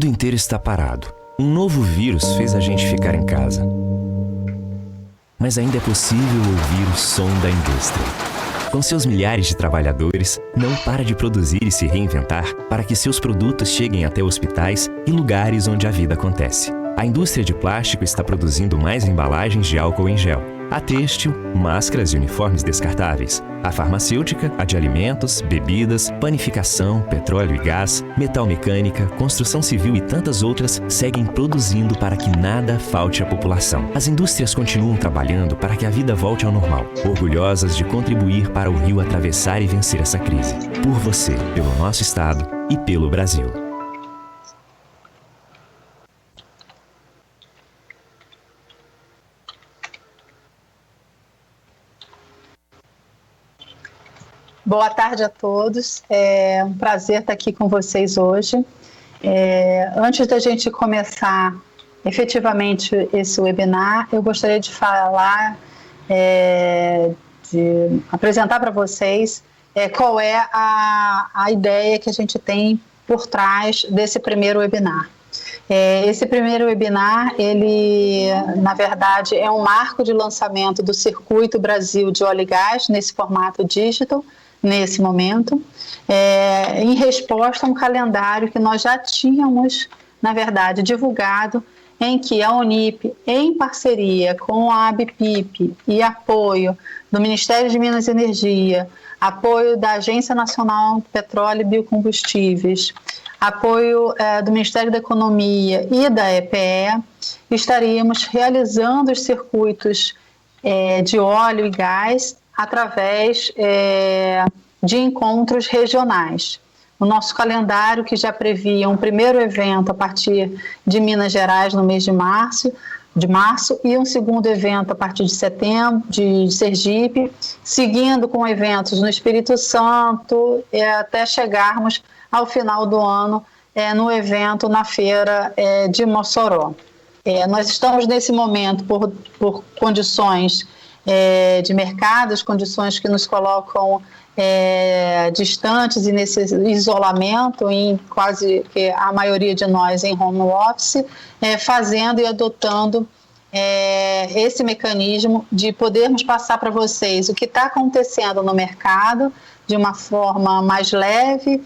mundo inteiro está parado. Um novo vírus fez a gente ficar em casa. Mas ainda é possível ouvir o som da indústria. Com seus milhares de trabalhadores, não para de produzir e se reinventar para que seus produtos cheguem até hospitais e lugares onde a vida acontece. A indústria de plástico está produzindo mais embalagens de álcool em gel, a têxtil, máscaras e uniformes descartáveis. A farmacêutica, a de alimentos, bebidas, panificação, petróleo e gás, metal mecânica, construção civil e tantas outras seguem produzindo para que nada falte à população. As indústrias continuam trabalhando para que a vida volte ao normal, orgulhosas de contribuir para o Rio atravessar e vencer essa crise. Por você, pelo nosso estado e pelo Brasil. Boa tarde a todos, é um prazer estar aqui com vocês hoje. Antes da gente começar efetivamente esse webinar, eu gostaria de falar, de apresentar para vocês qual é a ideia que a gente tem por trás desse primeiro webinar. Esse primeiro webinar, ele, na verdade, é um marco de lançamento do Circuito Brasil de Óleo e Gás nesse formato digital, nesse momento, em resposta a um calendário que nós já tínhamos, na verdade, divulgado, em que a Unip, em parceria com a ABPIP e apoio do Ministério de Minas e Energia, apoio da Agência Nacional de Petróleo e Biocombustíveis, apoio do Ministério da Economia e da EPE, estaríamos realizando os circuitos de óleo e gás através de encontros regionais. O nosso calendário, que já previa um primeiro evento a partir de Minas Gerais no mês de março, e um segundo evento a partir de setembro, de Sergipe, seguindo com eventos no Espírito Santo, até chegarmos ao final do ano no evento na feira de Mossoró. Nós estamos nesse momento por condições de mercado, as condições que nos colocam distantes e nesse isolamento, em quase que a maioria de nós em home office, fazendo e adotando esse mecanismo de podermos passar para vocês o que está acontecendo no mercado de uma forma mais leve,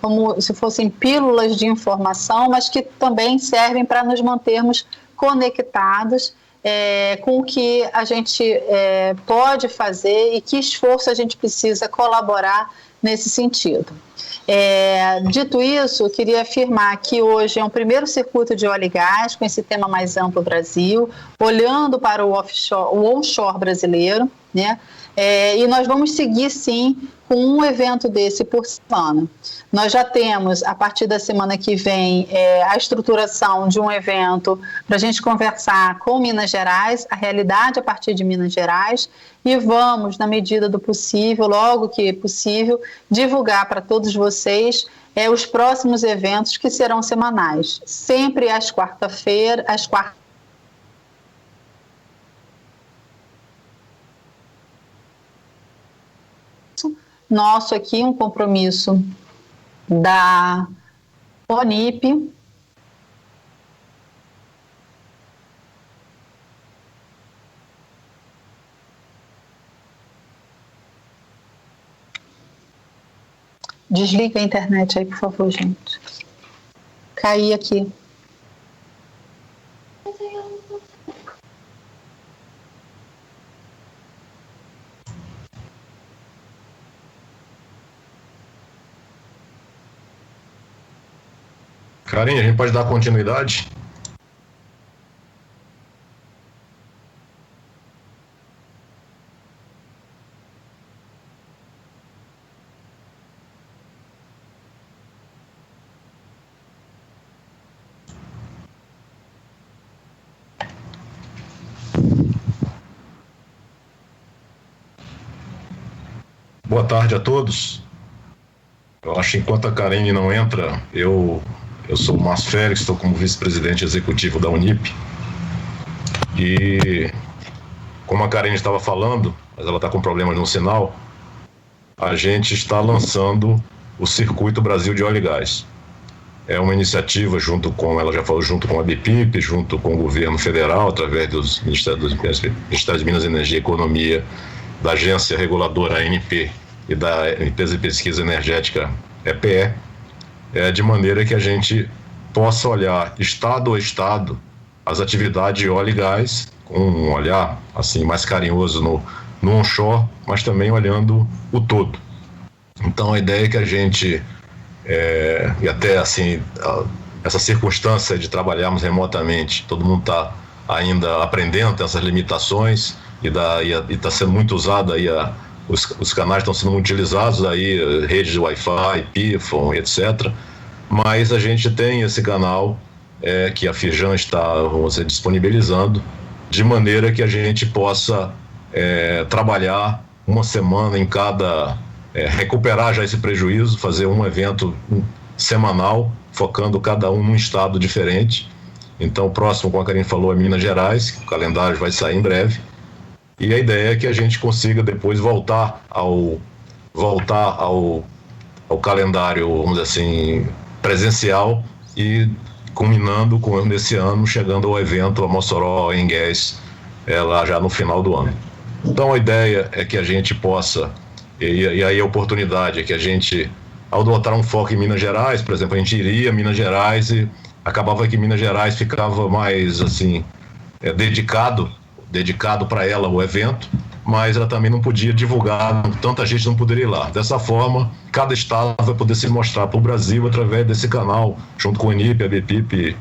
como se fossem pílulas de informação, mas que também servem para nos mantermos conectados com o que a gente pode fazer e que esforço a gente precisa colaborar nesse sentido. Dito isso, eu queria afirmar que hoje é um primeiro circuito de óleo e gás com esse tema mais amplo Brasil, olhando para o onshore brasileiro, né? E nós vamos seguir, sim, com um evento desse por semana. Nós já temos, a partir da semana que vem, a estruturação de um evento para a gente conversar com Minas Gerais, a realidade a partir de Minas Gerais, e vamos, na medida do possível, logo que possível, divulgar para todos vocês os próximos eventos que serão semanais, sempre às quarta-feiras, nosso aqui, um compromisso da Unip, desliga a internet aí, por favor, gente. Caí aqui. Karine, a gente pode dar continuidade? Boa tarde a todos. Eu acho que enquanto a Karine não entra, eu sou o Márcio Félix, estou como vice-presidente executivo da Unip. E, como a Karine estava falando, mas ela está com problemas no sinal, a gente está lançando o Circuito Brasil de Óleo e Gás. é uma iniciativa junto com a BPIP, junto com o governo federal, através dos Ministérios de Minas e Energia e Economia, da agência reguladora ANP e da Empresa de Pesquisa Energética EPE, de maneira que a gente possa olhar estado a estado as atividades de óleo e gás, com um olhar assim, mais carinhoso no onshore, mas também olhando o todo. Então a ideia é que a gente, e até assim, essa circunstância de trabalharmos remotamente, todo mundo está ainda aprendendo essas limitações e está sendo muito usado aí, os canais estão sendo muito utilizados aí, redes de Wi-Fi, Pifon, etc. Mas a gente tem esse canal que a Firjan está, vamos dizer, disponibilizando, de maneira que a gente possa trabalhar uma semana em cada, recuperar já esse prejuízo, fazer um evento semanal, focando cada um num estado diferente. Então, o próximo, como a Karine falou, é Minas Gerais, o calendário vai sair em breve. E a ideia é que a gente consiga depois voltar ao calendário, vamos dizer assim, presencial, e culminando com nesse ano, chegando ao evento a Mossoró em Gás, lá já no final do ano. Então a ideia é que a gente possa, e aí a oportunidade é que a gente, ao botar um foco em Minas Gerais, por exemplo, a gente iria a Minas Gerais e acabava que Minas Gerais ficava mais assim, dedicado para ela o evento, mas ela também não podia divulgar, tanta gente não poderia ir lá. Dessa forma, cada estado vai poder se mostrar para o Brasil através desse canal, junto com o INIP, a BPIP,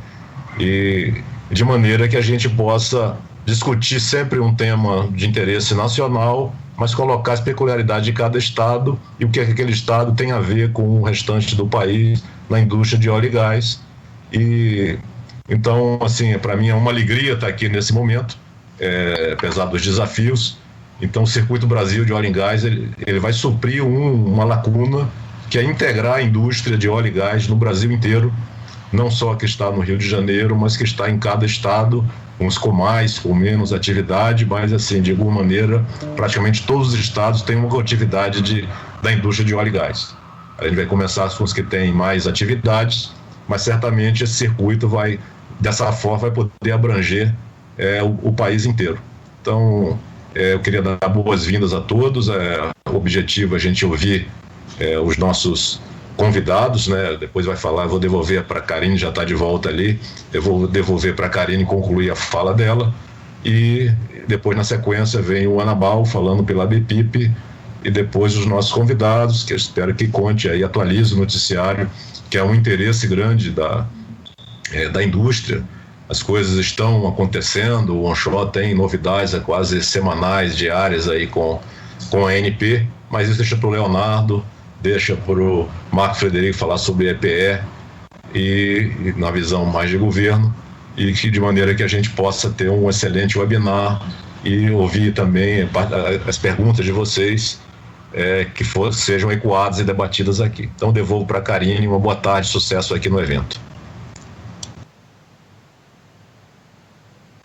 e de maneira que a gente possa discutir sempre um tema de interesse nacional, mas colocar as peculiaridades de cada estado e o que aquele estado tem a ver com o restante do país na indústria de óleo e gás. E então, assim, para mim é uma alegria estar aqui nesse momento, apesar dos desafios. Então, o Circuito Brasil de Óleo e Gás, ele vai suprir uma lacuna, que é integrar a indústria de óleo e gás no Brasil inteiro, não só que está no Rio de Janeiro, mas que está em cada estado, uns com mais, com menos atividade, mas, assim, de alguma maneira, praticamente todos os estados têm uma atividade da indústria de óleo e gás. A gente vai começar com os que têm mais atividades, mas certamente esse circuito vai, dessa forma, vai poder abranger o país inteiro. Então, eu queria dar boas-vindas a todos. O objetivo é a gente ouvir os nossos convidados, né? Depois vai falar, eu vou devolver para a Karine, já está de volta ali, eu vou devolver para a Karine concluir a fala dela, e depois na sequência vem o Anabal falando pela BPIP, e depois os nossos convidados, que eu espero que conte aí, atualize o noticiário, que é um interesse grande da indústria. As coisas estão acontecendo, o onshore tem novidades quase semanais, diárias aí com a ANP, mas isso deixa para o Leonardo, deixa para o Marco Frederico falar sobre EPE e na visão mais de governo, e que de maneira que a gente possa ter um excelente webinar e ouvir também as perguntas de vocês que sejam ecoadas e debatidas aqui. Então devolvo para a Karine, uma boa tarde, sucesso aqui no evento.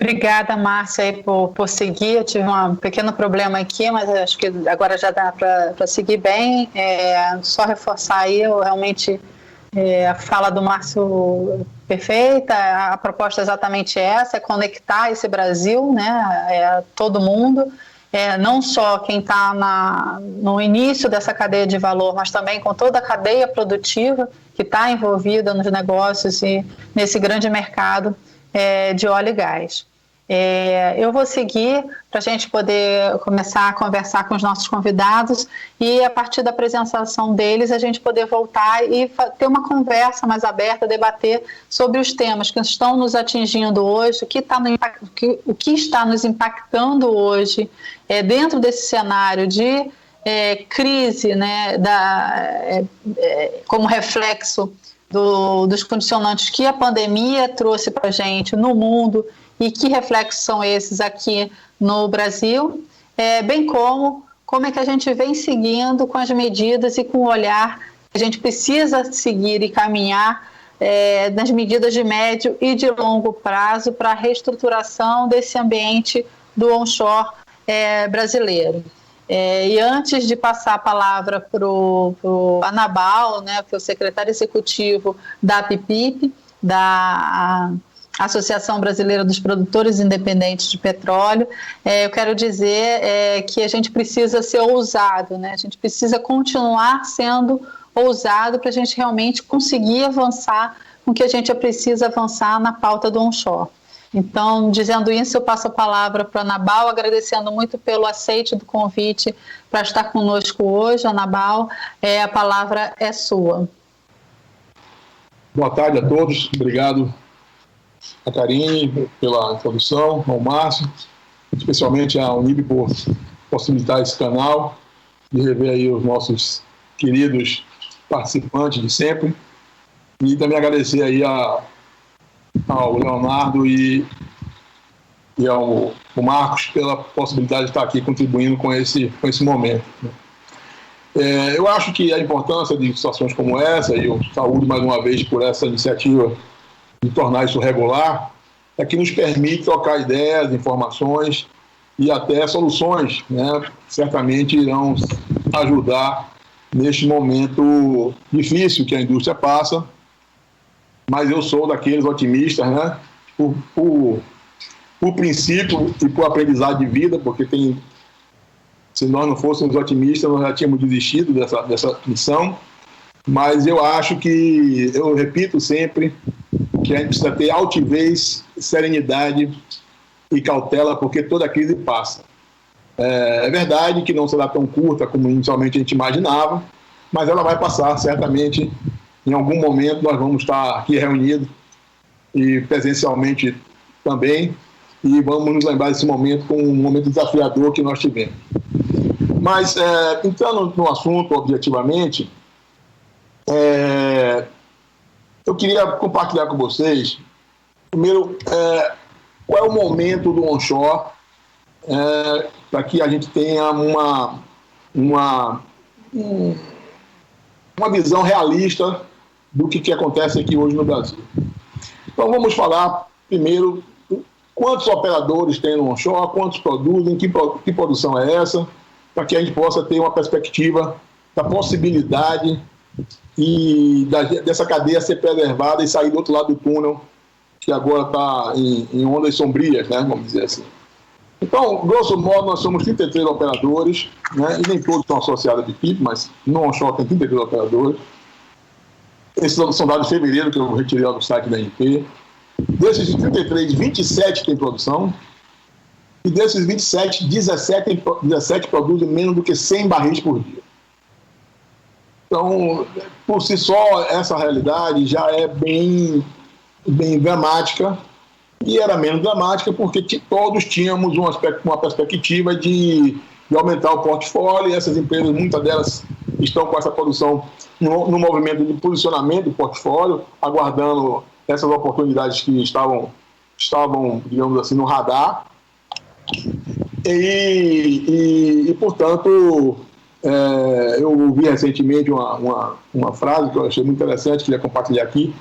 Obrigada, Márcia, por seguir. Eu tive um pequeno problema aqui, mas acho que agora já dá para seguir bem. Só reforçar aí, realmente, a fala do Márcio perfeita. A proposta é exatamente essa, é conectar esse Brasil, né, todo mundo, não só quem está no início dessa cadeia de valor, mas também com toda a cadeia produtiva que está envolvida nos negócios e nesse grande mercado de óleo e gás. Eu vou seguir para a gente poder começar a conversar com os nossos convidados e, a partir da apresentação deles, a gente poder voltar e ter uma conversa mais aberta, debater sobre os temas que estão nos atingindo hoje, o que está nos impactando hoje dentro desse cenário de crise, né, como reflexo dos condicionantes que a pandemia trouxe para a gente no mundo, e que reflexos são esses aqui no Brasil, bem como é que a gente vem seguindo com as medidas e com o olhar que a gente precisa seguir e caminhar nas medidas de médio e de longo prazo para a reestruturação desse ambiente do onshore brasileiro. E antes de passar a palavra para o Anabal, né, que é o secretário executivo da APIPIP, da Associação Brasileira dos Produtores Independentes de Petróleo, eu quero dizer que a gente precisa ser ousado, né? A gente precisa continuar sendo ousado para a gente realmente conseguir avançar com o que a gente precisa avançar na pauta do onshore. Então, dizendo isso, eu passo a palavra para a Anabal, agradecendo muito pelo aceite do convite para estar conosco hoje. Anabal, a palavra é sua. Boa tarde a todos, obrigado a Karine pela introdução, ao Márcio, especialmente a Unip por possibilitar esse canal, de rever aí os nossos queridos participantes de sempre, e também agradecer aí ao Leonardo e ao Marcos pela possibilidade de estar aqui contribuindo com esse momento. Eu acho que a importância de situações como essa, e eu saúdo mais uma vez por essa iniciativa de tornar isso regular, é que nos permite trocar ideias, informações e até soluções, né? Certamente irão ajudar neste momento difícil que a indústria passa, mas eu sou daqueles otimistas, né? Por princípio e por aprendizado de vida, porque se nós não fôssemos otimistas, nós já tínhamos desistido dessa missão, mas eu acho que, eu repito sempre, que a gente precisa ter altivez, serenidade e cautela, porque toda crise passa. É verdade que não será tão curta como inicialmente a gente imaginava, mas ela vai passar, certamente. Em algum momento nós vamos estar aqui reunidos, e presencialmente também, e vamos nos lembrar desse momento como um momento desafiador que nós tivemos. Mas, entrando no assunto objetivamente, eu queria compartilhar com vocês, primeiro, qual é o momento do onshore, para que a gente tenha uma visão realista do que acontece aqui hoje no Brasil. Então vamos falar primeiro quantos operadores tem no onshore, quantos produzem, que produção é essa, para que a gente possa ter uma perspectiva da possibilidade dessa cadeia ser preservada e sair do outro lado do túnel, que agora está em ondas sombrias, né, vamos dizer assim. Então, grosso modo, nós somos 33 operadores, né, e nem todos são associados à BPIP, mas no onshore tem 33 operadores. Esses são dados de fevereiro, que eu retirei lá do site da ANP. Desses 33, 27 têm produção, e desses 27, 17 produzem menos do que 100 barris por dia. Então, por si só, essa realidade já é bem dramática, e era menos dramática porque todos tínhamos uma perspectiva de aumentar o portfólio, e essas empresas, muitas delas, estão com essa produção no movimento de posicionamento do portfólio, aguardando essas oportunidades que estavam, digamos assim, no radar. E portanto, eu ouvi recentemente uma frase que eu achei muito interessante, queria compartilhar aqui,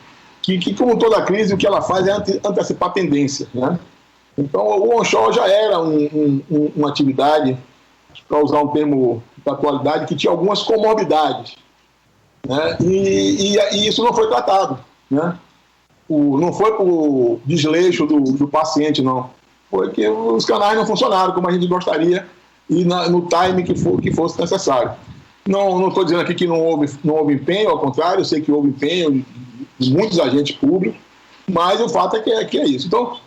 que como toda crise, o que ela faz é antecipar tendência, né? Então, o onshore já era uma atividade, para usar um termo da atualidade, que tinha algumas comorbidades, né? E isso não foi tratado, né? Não foi por desleixo do paciente, não. Foi que os canais não funcionaram como a gente gostaria e no time que fosse necessário. Não estou dizendo aqui que não houve empenho, ao contrário, eu sei que houve empenho de muitos agentes públicos, mas o fato é que é isso. Então,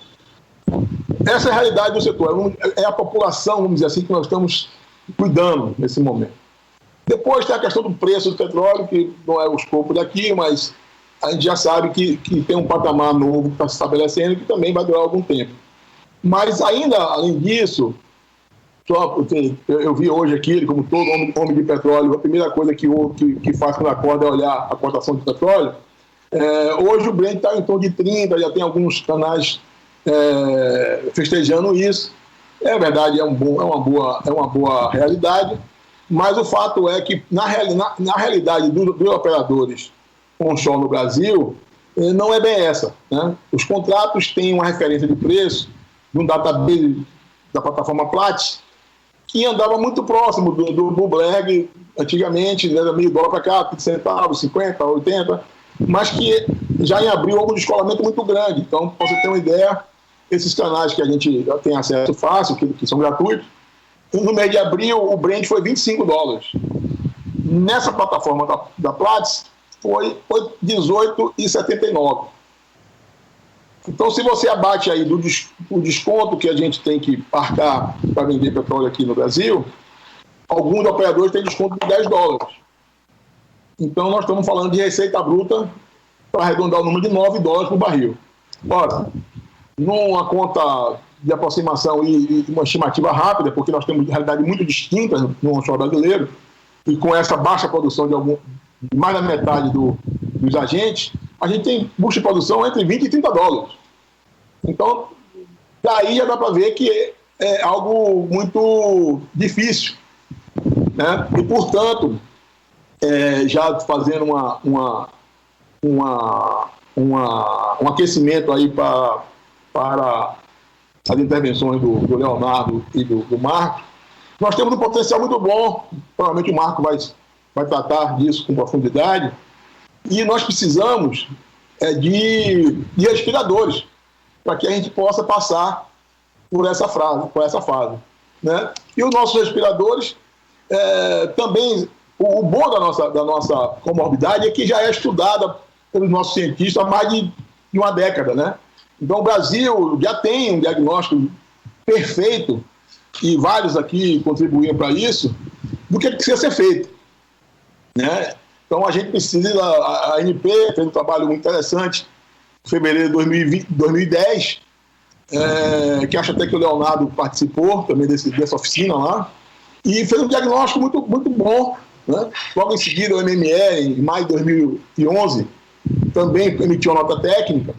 essa é a realidade do setor, é a população, vamos dizer assim, que nós estamos cuidando nesse momento. Depois tem a questão do preço do petróleo, que não é o escopo daqui, mas a gente já sabe que tem um patamar novo que está se estabelecendo, que também vai durar algum tempo. Mas ainda, além disso, eu vi hoje aqui, como todo homem de petróleo, a primeira coisa que faz quando acorda é olhar a cotação de petróleo. Hoje o Brent está em torno de 30, já tem alguns canais festejando isso. É verdade, é uma boa realidade, mas o fato é que, na realidade dos operadores onshore no Brasil, não é bem essa, né? Os contratos têm uma referência de preço de um database da plataforma Platts, que andava muito próximo do Bloomberg, antigamente, era meio dólar para cá, 30 centavos, 50, 80, mas que já em abril houve um descolamento muito grande. Então, para você ter uma ideia, esses canais que a gente já tem acesso fácil, que são gratuitos, no mês de abril o Brent foi $25. Nessa plataforma da Platts foi 18,79. Então, se você abate aí o desconto que a gente tem que arcar para vender petróleo aqui no Brasil, alguns operadores têm desconto de $10. Então, nós estamos falando de receita bruta, para arredondar o número, de $9 por barril. Ora, numa conta de aproximação e uma estimativa rápida, porque nós temos realidade muito distinta no onshore brasileiro, e com essa baixa produção de mais da metade dos agentes, a gente tem custo de produção entre $20 e $30. Então, daí já dá para ver que é algo muito difícil, né? E, portanto, já fazendo um aquecimento aí para as intervenções do Leonardo e do Marco, nós temos um potencial muito bom. Provavelmente o Marco vai tratar disso com profundidade, e nós precisamos de respiradores para que a gente possa passar por essa fase, né? E os nossos respiradores também, o bom da nossa comorbidade é que já é estudada pelos nossos cientistas há mais de uma década, né? Então o Brasil já tem um diagnóstico perfeito, e vários aqui contribuíram para isso, do que precisa ser feito, né? Então a gente precisa, a ANP fez um trabalho muito interessante em fevereiro de 2010, que acho até que o Leonardo participou também dessa oficina lá, e fez um diagnóstico muito, muito bom, né? Logo em seguida o MME, em maio de 2011, também emitiu uma nota técnica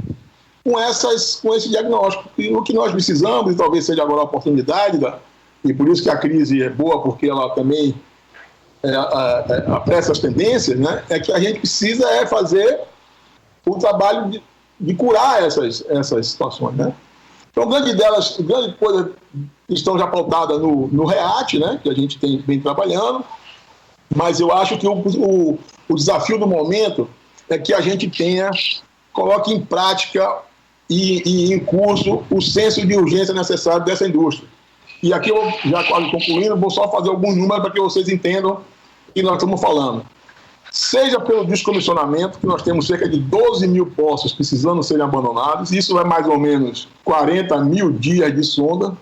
com esse diagnóstico. E o que nós precisamos, e talvez seja agora a oportunidade, e por isso que a crise é boa, porque ela também apressa as tendências, né? É que a gente precisa fazer o trabalho de curar essas situações, né? Então, grande coisa estão já pautadas no REAT, né? Que a gente vem trabalhando, mas eu acho que o desafio do momento é que a gente coloque em prática e em curso o senso de urgência necessário dessa indústria. E aqui eu, já quase concluindo, vou só fazer alguns números para que vocês entendam o que nós estamos falando. Seja pelo descomissionamento, que nós temos cerca de 12 mil poços precisando serem abandonados, isso é mais ou menos 40 mil dias de sonda.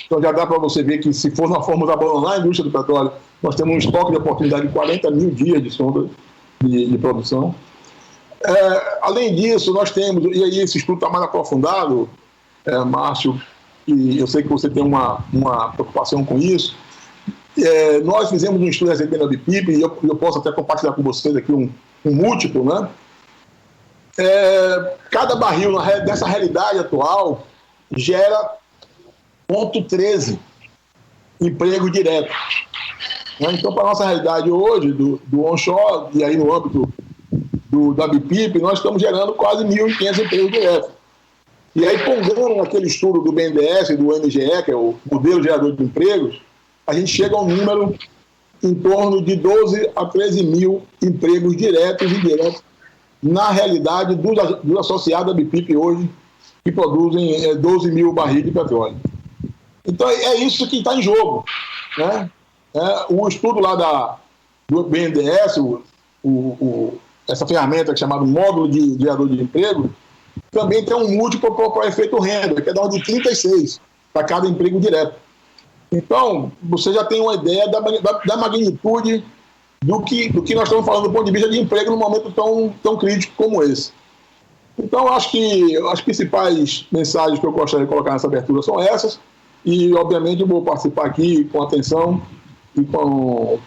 Então já dá para você ver que, se for nós formos abandonar a indústria do petróleo, nós temos um estoque de oportunidade de 40 mil dias de sonda de produção. Além disso, nós temos, e aí esse estudo está mais aprofundado, Márcio, e eu sei que você tem uma preocupação com isso. Nós fizemos um estudo recentemente na BIP, e eu posso até compartilhar com vocês aqui um múltiplo, né? Cada barril dessa realidade atual gera 0,13 emprego direto. Então, para a nossa realidade hoje, do onshore, e aí no âmbito da BIP, nós estamos gerando quase 1.500 empregos diretos. E aí, pondendo naquele estudo do BNDES e do MGE, que é o modelo gerador de empregos, a gente chega a um número em torno de 12 a 13 mil empregos diretos e indiretos na realidade dos associados à BIP hoje, que produzem 12 mil barris de petróleo. Então, é isso que está em jogo, né? O estudo lá do BNDES, essa ferramenta que é chamada módulo de gerador de emprego, também tem um múltiplo para efeito renda, que é da ordem de 36 para cada emprego direto. Então, você já tem uma ideia da magnitude do que nós estamos falando do ponto de vista de emprego num momento tão crítico como esse. Então, acho que as principais mensagens que eu gostaria de colocar nessa abertura são essas, e, obviamente, eu vou participar aqui com atenção e com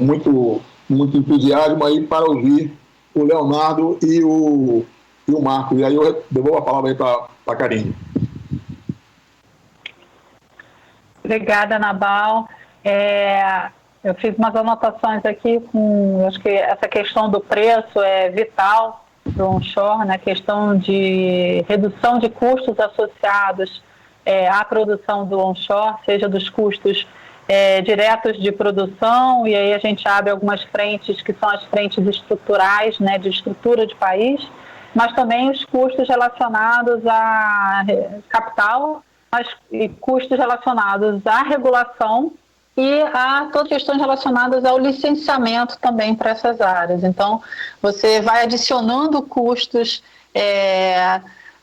muito, muito entusiasmo aí para ouvir o Leonardo e o Marco. E aí eu devolvo a palavra aí para a Karine. Obrigada, Nabal. Eu fiz umas anotações aqui acho que essa questão do preço é vital para o onshore, né? Questão de redução de custos associados à produção do onshore, seja dos custos diretos de produção, e aí a gente abre algumas frentes que são as frentes estruturais, né, de estrutura de país, mas também os custos relacionados a capital, e custos relacionados à regulação e a todas as questões relacionadas ao licenciamento também para essas áreas. Então, você vai adicionando custos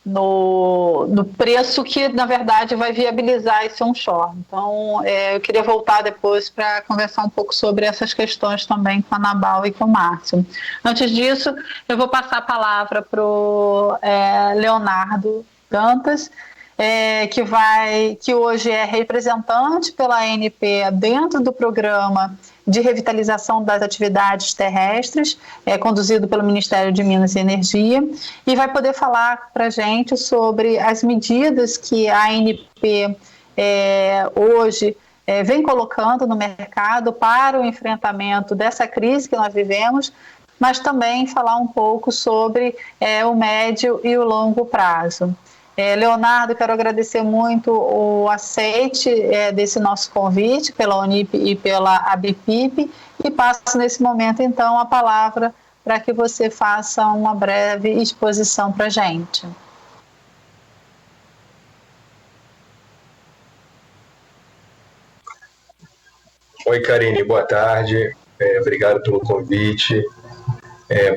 no preço que, na verdade, vai viabilizar esse onshore. Então, eu queria voltar depois para conversar um pouco sobre essas questões também com a Nabal e com o Márcio. Antes disso, eu vou passar a palavra para o Leonardo Dantas, que hoje é representante pela ANP dentro do programa de revitalização das atividades terrestres, conduzido pelo Ministério de Minas e Energia, e vai poder falar para a gente sobre as medidas que a ANP hoje vem colocando no mercado para o enfrentamento dessa crise que nós vivemos, mas também falar um pouco sobre o médio e o longo prazo. Leonardo, quero agradecer muito o aceite desse nosso convite pela Unip e pela ABPIP, e passo nesse momento então a palavra para que você faça uma breve exposição para a gente. Oi, Karine, boa tarde, obrigado pelo convite.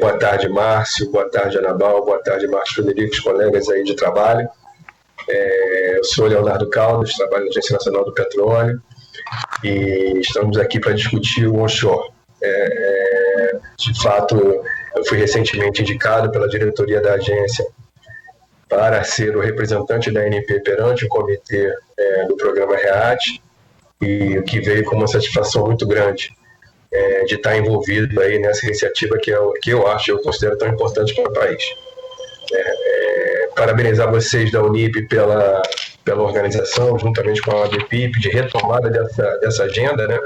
Boa tarde, Márcio, boa tarde, Anabal, boa tarde, Márcio Frederico, os colegas aí de trabalho. Eu sou Leonardo Caldas, trabalho na Agência Nacional do Petróleo, e estamos aqui para discutir o onshore. De fato, eu fui recentemente indicado pela diretoria da agência para ser o representante da ANP perante o comitê do programa REAT, e o que veio com uma satisfação muito grande de estar envolvido aí nessa iniciativa que eu considero tão importante para o país. Parabenizar vocês da Unip pela organização, juntamente com a ABPIP, de retomada dessa agenda, né?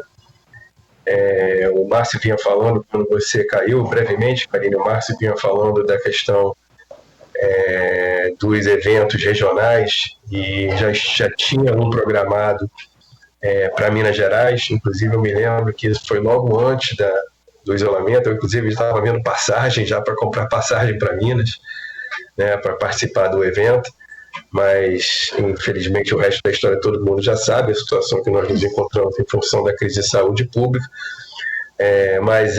O Márcio vinha falando, quando você caiu brevemente, Karine, o Márcio vinha falando da questão dos eventos regionais, e já tinha um programado para Minas Gerais. Inclusive eu me lembro que isso foi logo antes do isolamento. Eu inclusive estava vendo passagem já para comprar passagem para Minas, né, para participar do evento, mas infelizmente o resto da história todo mundo já sabe, a situação que nós nos encontramos em função da crise de saúde pública. Mas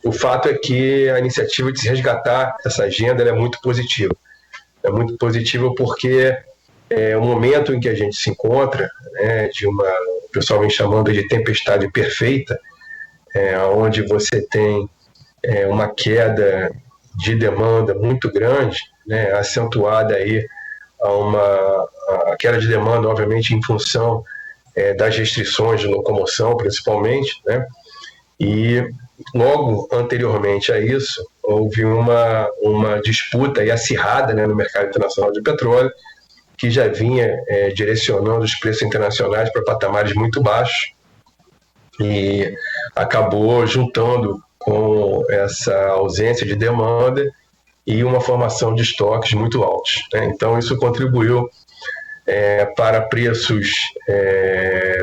o fato é que a iniciativa de se resgatar essa agenda é muito positiva. É muito positiva porque o momento em que a gente se encontra, o pessoal vem chamando de tempestade perfeita, onde você tem uma queda de demanda muito grande, né, acentuada aí a queda de demanda, obviamente, em função das restrições de locomoção, principalmente, né, e logo anteriormente a isso, houve uma disputa aí acirrada, né, no mercado internacional de petróleo, que já vinha direcionando os preços internacionais para patamares muito baixos, e acabou juntando com essa ausência de demanda e uma formação de estoques muito altos, né? Então isso contribuiu para preços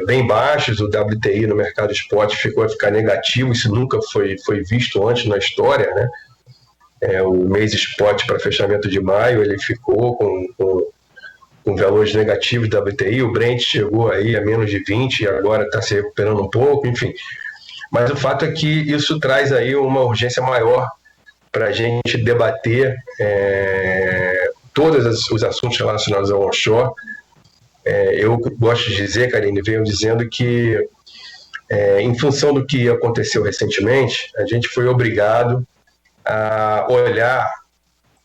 bem baixos. O WTI no mercado spot ficou a ficar negativo, isso nunca foi visto antes na história, né? O mês spot para fechamento de maio, ele ficou com valores negativos do WTI, o Brent chegou aí a menos de 20 e agora está se recuperando um pouco, enfim. Mas o fato é que isso traz aí uma urgência maior para a gente debater todos os assuntos relacionados ao onshore. Eu gosto de dizer, Karine, venho dizendo que, em função do que aconteceu recentemente, a gente foi obrigado a olhar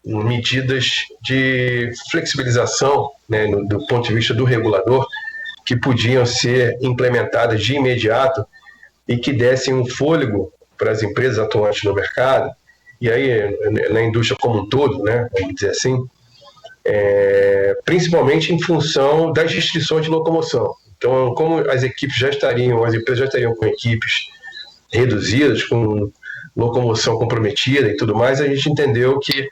medidas de flexibilização, né, do ponto de vista do regulador, que podiam ser implementadas de imediato e que dessem um fôlego para as empresas atuantes no mercado, e aí na indústria como um todo, né, vamos dizer assim, principalmente em função das restrições de locomoção. Então, como as empresas já estariam com equipes reduzidas, com locomoção comprometida e tudo mais, a gente entendeu que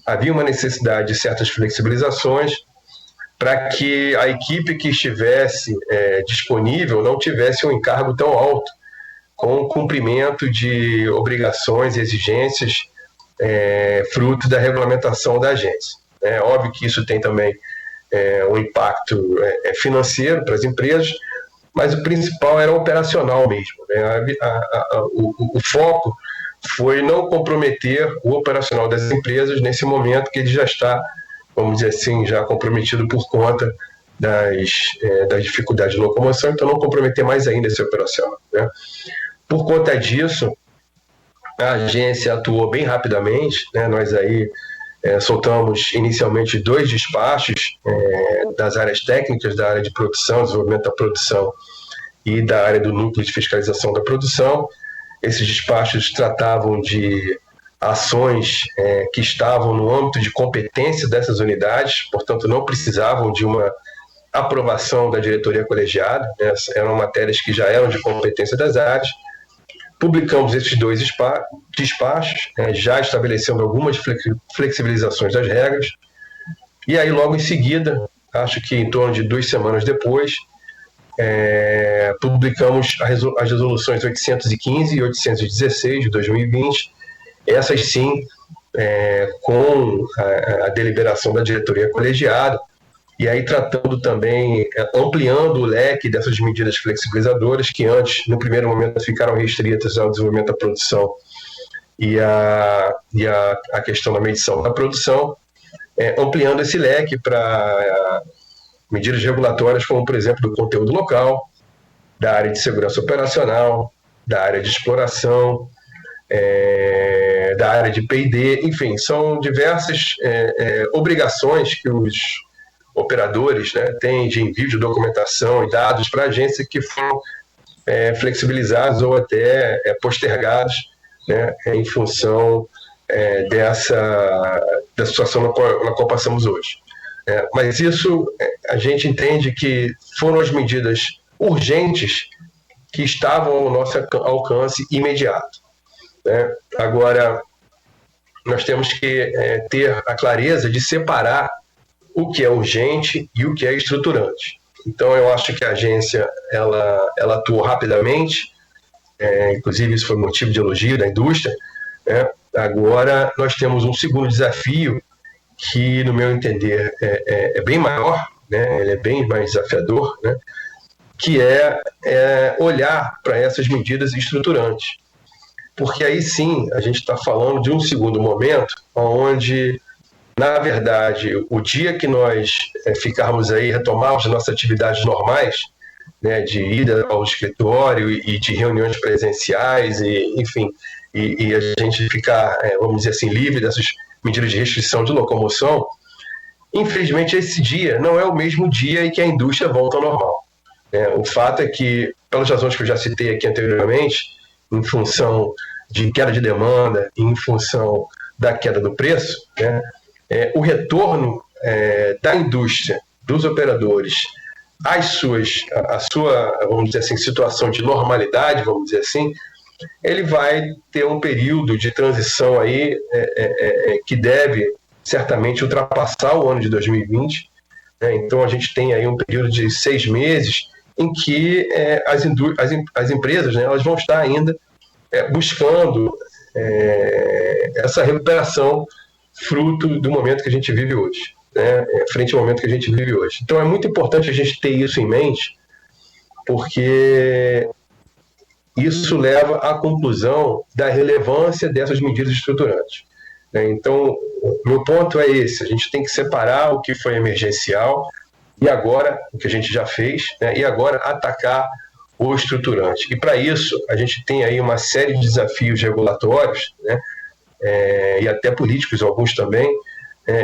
havia uma necessidade de certas flexibilizações para que a equipe que estivesse disponível não tivesse um encargo tão alto, com o cumprimento de obrigações e exigências fruto da regulamentação da agência. É óbvio que isso tem também um impacto financeiro para as empresas, mas o principal era operacional mesmo, né? O foco foi não comprometer o operacional das empresas nesse momento que ele já está, vamos dizer assim, já comprometido por conta das dificuldades de locomoção, então não comprometer mais ainda esse operacional, né? Por conta disso, a agência atuou bem rapidamente, né? Nós aí soltamos inicialmente 2 despachos das áreas técnicas, da área de produção, desenvolvimento da produção e da área do núcleo de fiscalização da produção. Esses despachos tratavam de ações que estavam no âmbito de competência dessas unidades, portanto não precisavam de uma aprovação da diretoria colegiada, né? Eram matérias que já eram de competência das áreas. Publicamos esses 2 despachos, já estabelecendo algumas flexibilizações das regras, e aí logo em seguida, acho que em torno de 2 semanas depois, publicamos as resoluções 815 e 816 de 2020, essas sim com a deliberação da diretoria colegiada, e aí tratando também, ampliando o leque dessas medidas flexibilizadoras que antes, no primeiro momento, ficaram restritas ao desenvolvimento da produção e a questão da medição da produção, ampliando esse leque para medidas regulatórias como, por exemplo, do conteúdo local, da área de segurança operacional, da área de exploração, da área de P&D, enfim, são diversas obrigações que os operadores, né, têm de envio de documentação e dados para a agência que foram flexibilizados ou até postergados, né, em função da situação na qual passamos hoje. Mas isso a gente entende que foram as medidas urgentes que estavam ao nosso alcance imediato, né? Agora, nós temos que ter a clareza de separar o que é urgente e o que é estruturante. Então, eu acho que a agência ela atuou rapidamente, inclusive isso foi motivo de elogio da indústria, né? Agora, nós temos um segundo desafio que, no meu entender, é bem maior, né? Ele é bem mais desafiador, né? Que é olhar para essas medidas estruturantes. Porque aí sim, a gente está falando de um segundo momento onde, na verdade, o dia que nós ficarmos aí, retomarmos nossas atividades normais, né, de ida ao escritório e de reuniões presenciais, e, enfim, e a gente ficar, vamos dizer assim, livre dessas medidas de restrição de locomoção, infelizmente esse dia não é o mesmo dia em que a indústria volta ao normal. O fato é que, pelas razões que eu já citei aqui anteriormente, em função de queda de demanda, em função da queda do preço, né, o retorno da indústria, dos operadores, a sua, vamos dizer assim, situação de normalidade, vamos dizer assim, ele vai ter um período de transição aí que deve certamente ultrapassar o ano de 2020. Né? Então a gente tem aí um período de 6 meses em que as empresas, né, elas vão estar ainda buscando essa recuperação fruto do momento que a gente vive hoje, né? Frente ao momento que a gente vive hoje. Então é muito importante a gente ter isso em mente, porque isso leva à conclusão da relevância dessas medidas estruturantes. Então, meu ponto é esse: a gente tem que separar o que foi emergencial e agora, o que a gente já fez, né, e agora atacar o estruturante. E para isso, a gente tem aí uma série de desafios regulatórios, né, e até políticos, alguns também,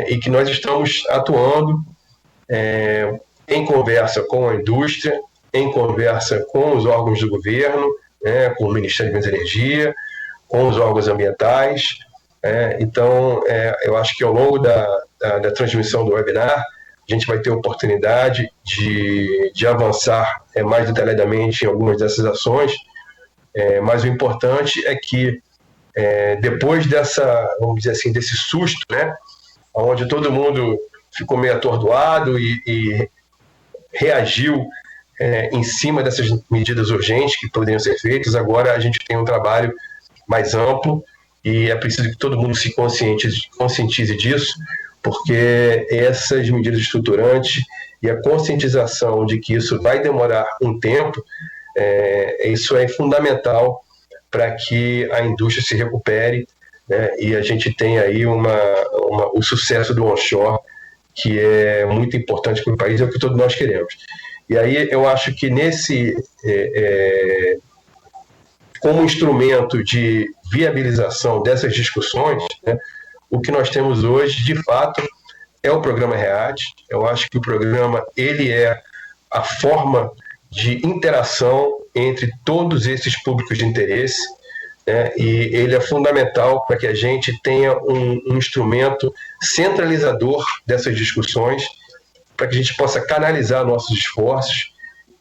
e que nós estamos atuando em conversa com a indústria, em conversa com os órgãos do governo, com o Ministério da Energia, com os órgãos ambientais. Então, eu acho que ao longo da transmissão do webinar, a gente vai ter oportunidade de avançar mais detalhadamente em algumas dessas ações, mas o importante é que depois vamos dizer assim, desse susto, né, onde todo mundo ficou meio atordoado e reagiu em cima dessas medidas urgentes que poderiam ser feitas. Agora a gente tem um trabalho mais amplo e é preciso que todo mundo se conscientize disso, porque essas medidas estruturantes e a conscientização de que isso vai demorar um tempo, isso é fundamental para que a indústria se recupere, né, e a gente tem aí o sucesso do onshore, que é muito importante para o país, é o que todos nós queremos. E aí eu acho que como instrumento de viabilização dessas discussões, né, o que nós temos hoje, de fato, é o programa REAT. Eu acho que o programa ele é a forma de interação entre todos esses públicos de interesse, né, e ele é fundamental para que a gente tenha um instrumento centralizador dessas discussões, para que a gente possa canalizar nossos esforços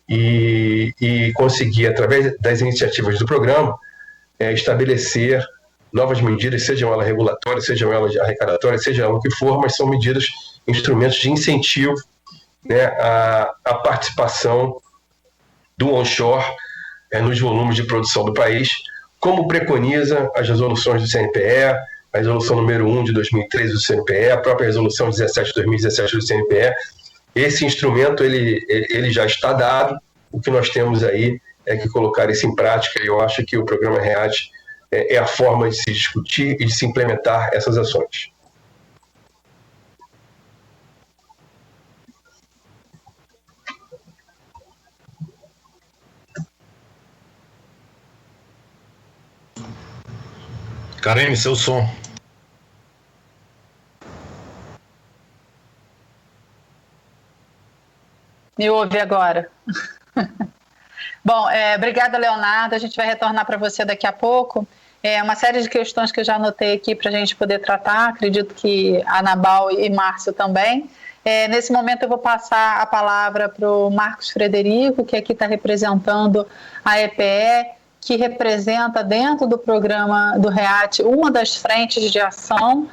e conseguir, através das iniciativas do programa, estabelecer novas medidas, sejam elas regulatórias, sejam elas arrecadatórias, seja o que for, mas são medidas, instrumentos de incentivo, né, à participação do onshore nos volumes de produção do país, como preconiza as resoluções do CNPE, a resolução número 1 de 2013 do CNPE, a própria resolução 17 de 2017 do CNPE. Esse instrumento ele já está dado. O que nós temos aí é que colocar isso em prática, e eu acho que o programa REAT é a forma de se discutir e de se implementar essas ações. Karine, seu som. Me ouve agora. Bom, obrigada, Leonardo. A gente vai retornar para você daqui a pouco. Uma série de questões que eu já anotei aqui para a gente poder tratar. Acredito que a Anabal e Márcio também. Nesse momento eu vou passar a palavra para o Marcos Frederico, que aqui está representando a EPE, que representa dentro do programa do REAT uma das frentes de ação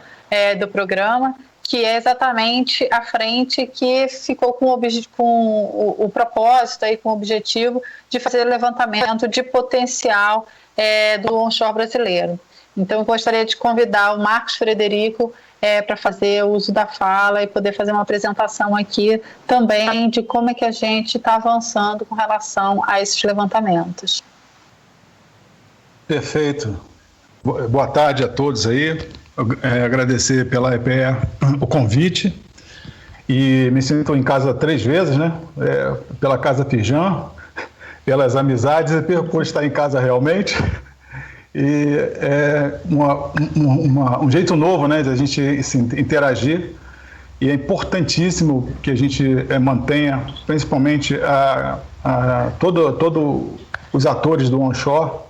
do programa, que é exatamente a frente que ficou com o propósito, aí, com o objetivo de fazer levantamento de potencial do onshore brasileiro. Então, eu gostaria de convidar o Marcos Frederico para fazer uso da fala e poder fazer uma apresentação aqui também de como é que a gente está avançando com relação a esses levantamentos. Perfeito. Boa tarde a todos aí. Agradecer pela EPE o convite, e me sinto em casa 3 vezes, né? Pela Casa Firjan, pelas amizades e por estar em casa realmente. E é um jeito novo, né, de a gente se interagir, e é importantíssimo que a gente mantenha, principalmente todos os atores do onshore,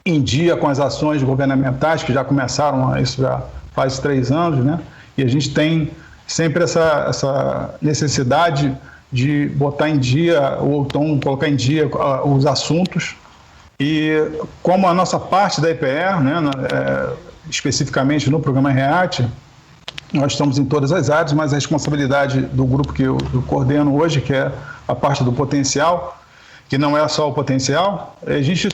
em dia com as ações governamentais que já começaram, isso já faz 3 anos, né? E a gente tem sempre essa necessidade de botar em dia, ou então colocar em dia os assuntos. E como a nossa parte da EPE, né, especificamente no programa REAT, nós estamos em todas as áreas, mas a responsabilidade do grupo que eu coordeno hoje, que é a parte do potencial, que não é só o potencial, a gente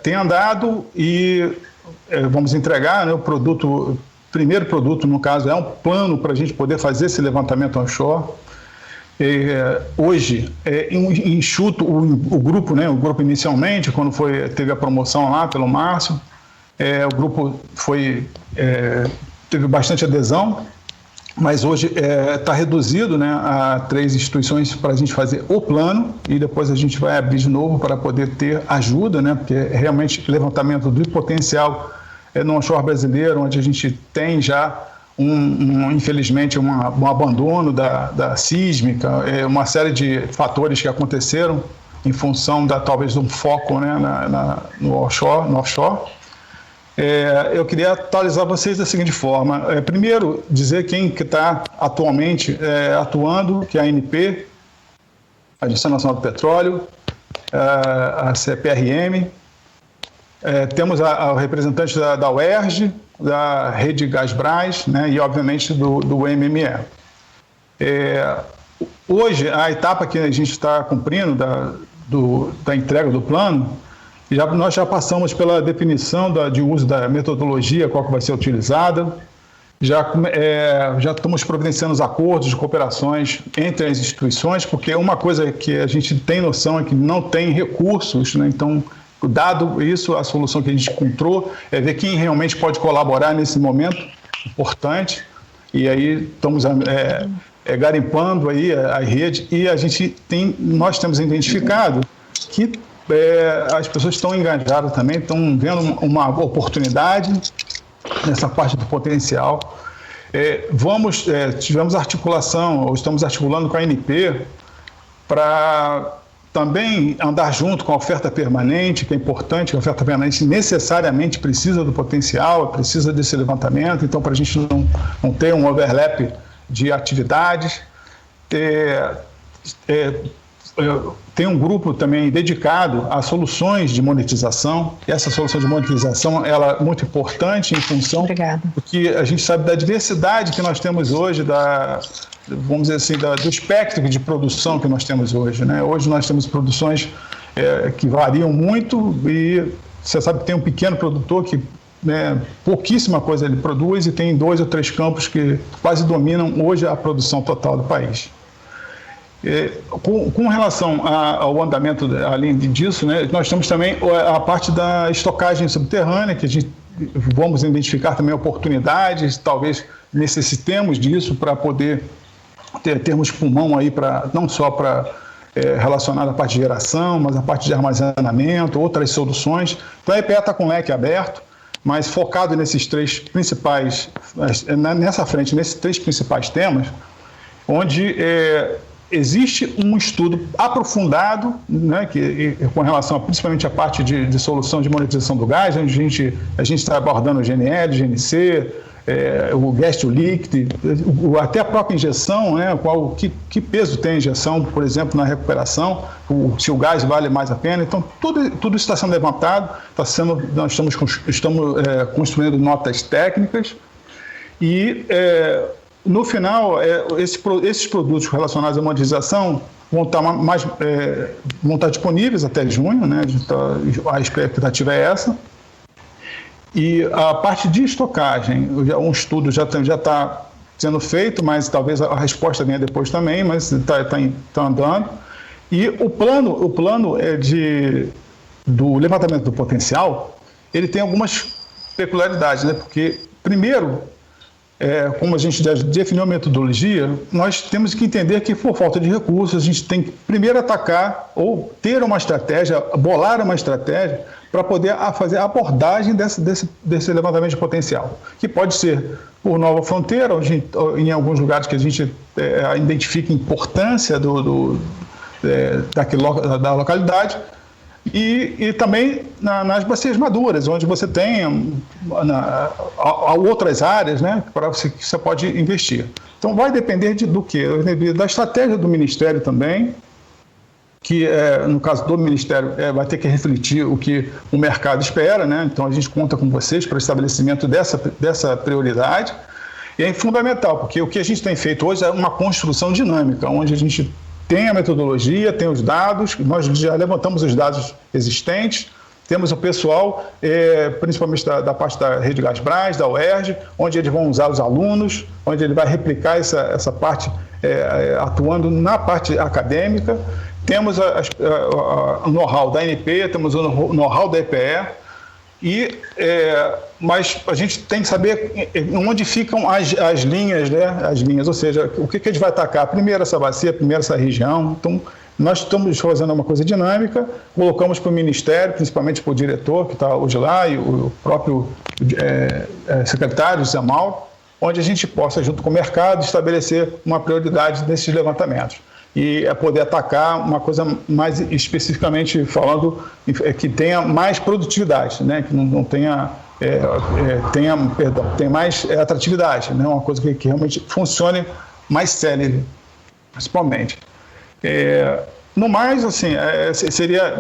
tem andado e vamos entregar, né, o primeiro produto, no caso, é um plano para a gente poder fazer esse levantamento onshore. Hoje, enxuto o grupo, né, o grupo inicialmente, quando teve a promoção lá pelo Márcio, o grupo teve bastante adesão, mas hoje está reduzido, né, a 3 instituições para a gente fazer o plano, e depois a gente vai abrir de novo para poder ter ajuda, né, porque realmente levantamento do potencial no onshore brasileiro, onde a gente tem já infelizmente um abandono da sísmica, uma série de fatores que aconteceram em função talvez de um foco, né, no offshore. Eu queria atualizar vocês da seguinte forma. Primeiro, dizer quem que está atualmente atuando, que é a ANP, a Agência Nacional do Petróleo, a CPRM, temos o representante da UERJ, da Rede Gasbras, né, e obviamente do MME. Hoje, a etapa que a gente está cumprindo da entrega do plano, nós já passamos pela definição de uso da metodologia, qual que vai ser utilizada, já estamos providenciando os acordos de cooperações entre as instituições, porque uma coisa que a gente tem noção é que não tem recursos, né? Então, dado isso, a solução que a gente encontrou é ver quem realmente pode colaborar nesse momento importante, e aí estamos garimpando aí a rede, e nós temos identificado que as pessoas estão engajadas também, estão vendo uma oportunidade nessa parte do potencial. Tivemos articulação, ou estamos articulando com a ANP para também andar junto com a oferta permanente, que é importante, a oferta permanente necessariamente precisa do potencial, precisa desse levantamento, então para a gente não ter um overlap de atividades. Tem um grupo também dedicado a soluções de monetização. Essa solução de monetização ela é muito importante em função do que a gente sabe da diversidade que nós temos hoje, vamos dizer assim, do espectro de produção que nós temos hoje, né? Hoje nós temos produções que variam muito, e você sabe que tem um pequeno produtor que pouquíssima coisa ele produz, e tem 2 ou 3 campos que quase dominam hoje a produção total do país. Com relação ao andamento, além disso, né, nós temos também a parte da estocagem subterrânea, que a gente vamos identificar também oportunidades, talvez necessitemos disso para poder termos pulmão aí, não só para relacionado à parte de geração, mas a parte de armazenamento, outras soluções. Então a EPE está com o leque aberto, mas focado nesses 3 principais, nessa frente, nesses 3 principais temas, onde existe um estudo aprofundado, né, com relação principalmente à parte de solução de monetização do gás, onde a gente está abordando o GNL, o GNC, o gas to liquid, até a própria injeção, né, que peso tem a injeção, por exemplo, na recuperação, se o gás vale mais a pena. Então, tudo isso está sendo levantado, nós estamos construindo notas técnicas e, no final, esses produtos relacionados à monetização vão estar disponíveis até junho, né? A expectativa é essa. E a parte de estocagem, um estudo já está sendo feito, mas talvez a resposta venha depois também, mas está andando. E o plano do levantamento do potencial, ele tem algumas peculiaridades, né? Porque, primeiro, como a gente já definiu a metodologia, nós temos que entender que, por falta de recursos, a gente tem que primeiro atacar ou ter uma estratégia, bolar uma estratégia para poder fazer a abordagem desse levantamento de potencial, que pode ser por Nova Fronteira, em alguns lugares que a gente identifica a importância da localidade, e também nas bacias maduras, onde você tem outras áreas, né, que você pode investir. Então, vai depender do quê? Da estratégia do Ministério também, que, no caso do Ministério, vai ter que refletir o que o mercado espera, né? Então, a gente conta com vocês para o estabelecimento dessa prioridade. E é fundamental, porque o que a gente tem feito hoje é uma construção dinâmica, onde a gente tem a metodologia, tem os dados, nós já levantamos os dados existentes, temos o pessoal, principalmente da parte da Rede Gasbras, da UERJ, onde eles vão usar os alunos, onde ele vai replicar essa parte atuando na parte acadêmica. Temos o know-how da ANP, temos o know-how da EPE, mas a gente tem que saber onde ficam as linhas, né? As linhas, ou seja, o que a gente vai atacar? Primeiro essa bacia, primeiro essa região. Então, nós estamos fazendo uma coisa dinâmica, colocamos para o Ministério, principalmente para o diretor, que está hoje lá, e o próprio secretário, Zé Mauro, onde a gente possa, junto com o mercado, estabelecer uma prioridade nesses levantamentos. E poder atacar uma coisa mais especificamente falando, que tenha mais produtividade, né? Que não tenha, tenha mais atratividade, né? Uma coisa que realmente funcione mais célere, principalmente. No mais, assim, seria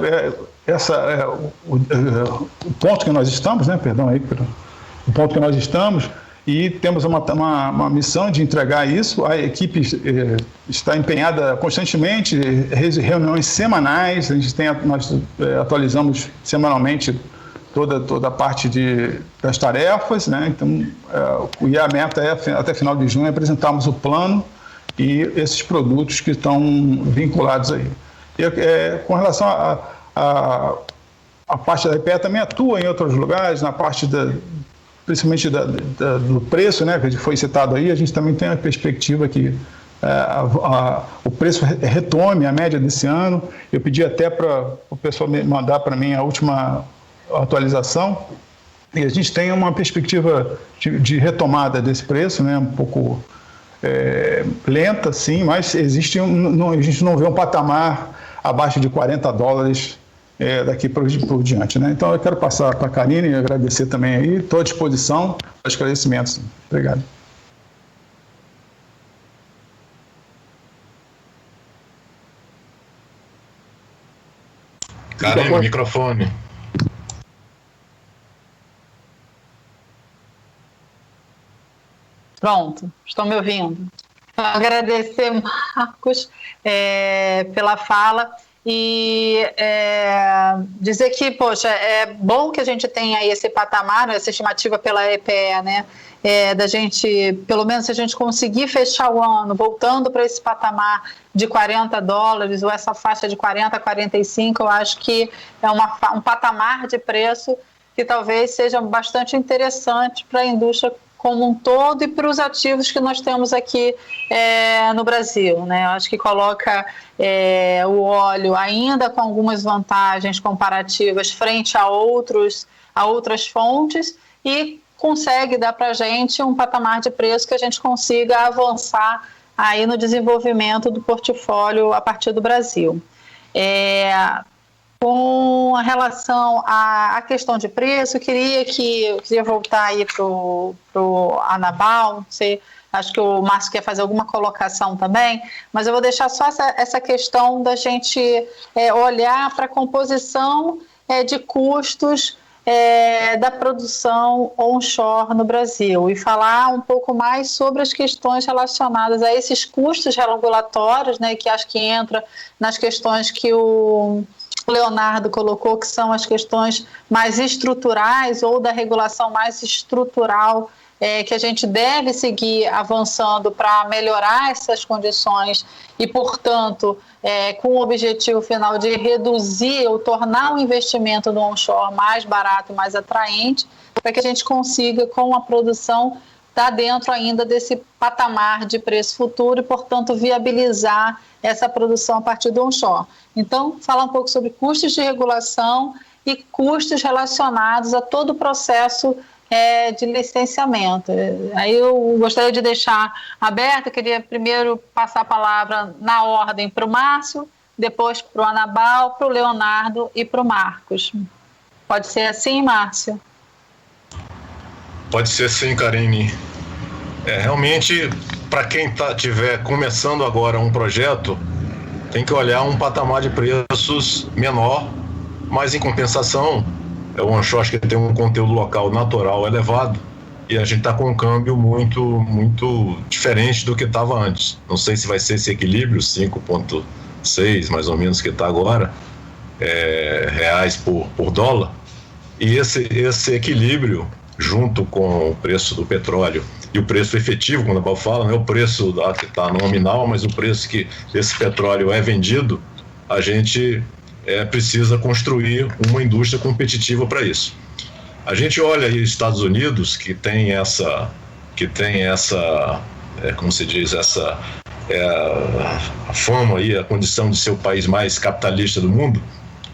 o ponto que nós estamos, né? Perdão aí, o ponto que nós estamos e temos uma missão de entregar isso. A equipe está empenhada constantemente, reuniões semanais, nós atualizamos semanalmente toda a parte das tarefas, né? Então, e a meta é, até final de junho, apresentarmos o plano e esses produtos que estão vinculados aí. Com relação a parte da EPE também atua em outros lugares, na parte principalmente do preço, né, que foi citado aí. A gente também tem a perspectiva que o preço retome a média desse ano. Eu pedi até para o pessoal mandar para mim a última atualização, e a gente tem uma perspectiva de retomada desse preço, né, um pouco lenta, sim, mas a gente não vê um patamar abaixo de $40 daqui por diante, né? Então eu quero passar para a Karine e agradecer também aí, estou à disposição para esclarecimentos. Obrigado. Karine, microfone. Pronto, estão me ouvindo? Agradecer, Marcos, pela fala e dizer que, poxa, é bom que a gente tenha aí esse patamar, essa estimativa pela EPE, né? Da gente, pelo menos se a gente conseguir fechar o ano voltando para esse patamar de $40 ou essa faixa de 40 a 45, eu acho que é um patamar de preço que talvez seja bastante interessante para a indústria como um todo e para os ativos que nós temos aqui no Brasil, né? Eu acho que coloca o óleo ainda com algumas vantagens comparativas frente a outras fontes e consegue dar para a gente um patamar de preço que a gente consiga avançar aí no desenvolvimento do portfólio a partir do Brasil. Com relação à questão de preço, eu queria voltar aí para o Anabal. Acho que o Márcio quer fazer alguma colocação também, mas eu vou deixar só essa questão da gente olhar para a composição de custos da produção onshore no Brasil e falar um pouco mais sobre as questões relacionadas a esses custos regulatórios, né, que acho que entra nas questões que o Leonardo colocou, que são as questões mais estruturais ou da regulação mais estrutural que a gente deve seguir avançando para melhorar essas condições e, portanto, com o objetivo final de reduzir ou tornar o investimento no onshore mais barato e mais atraente, para que a gente consiga, com a produção, estar dentro ainda desse patamar de preço futuro e, portanto, viabilizar essa produção a partir do onshore. Então, falar um pouco sobre custos de regulação e custos relacionados a todo o processo de licenciamento. Aí eu gostaria de deixar aberto, eu queria primeiro passar a palavra na ordem para o Márcio, depois para o Anabal, para o Leonardo e para o Marcos. Pode ser assim, Márcio? Pode ser sim, Karine. Realmente, para quem estiver começando agora um projeto, tem que olhar um patamar de preços menor, mas em compensação, o onshore que tem um conteúdo local natural elevado e a gente está com um câmbio muito diferente do que estava antes. Não sei se vai ser esse equilíbrio, 5,6 mais ou menos que está agora, reais por dólar. E esse equilíbrio, junto com o preço do petróleo e o preço efetivo, quando a Bal fala, não é o preço que está nominal, mas o preço que esse petróleo é vendido, a gente precisa construir uma indústria competitiva para isso. A gente olha aí os Estados Unidos, que tem essa como se diz, essa a fama aí, a condição de ser o país mais capitalista do mundo,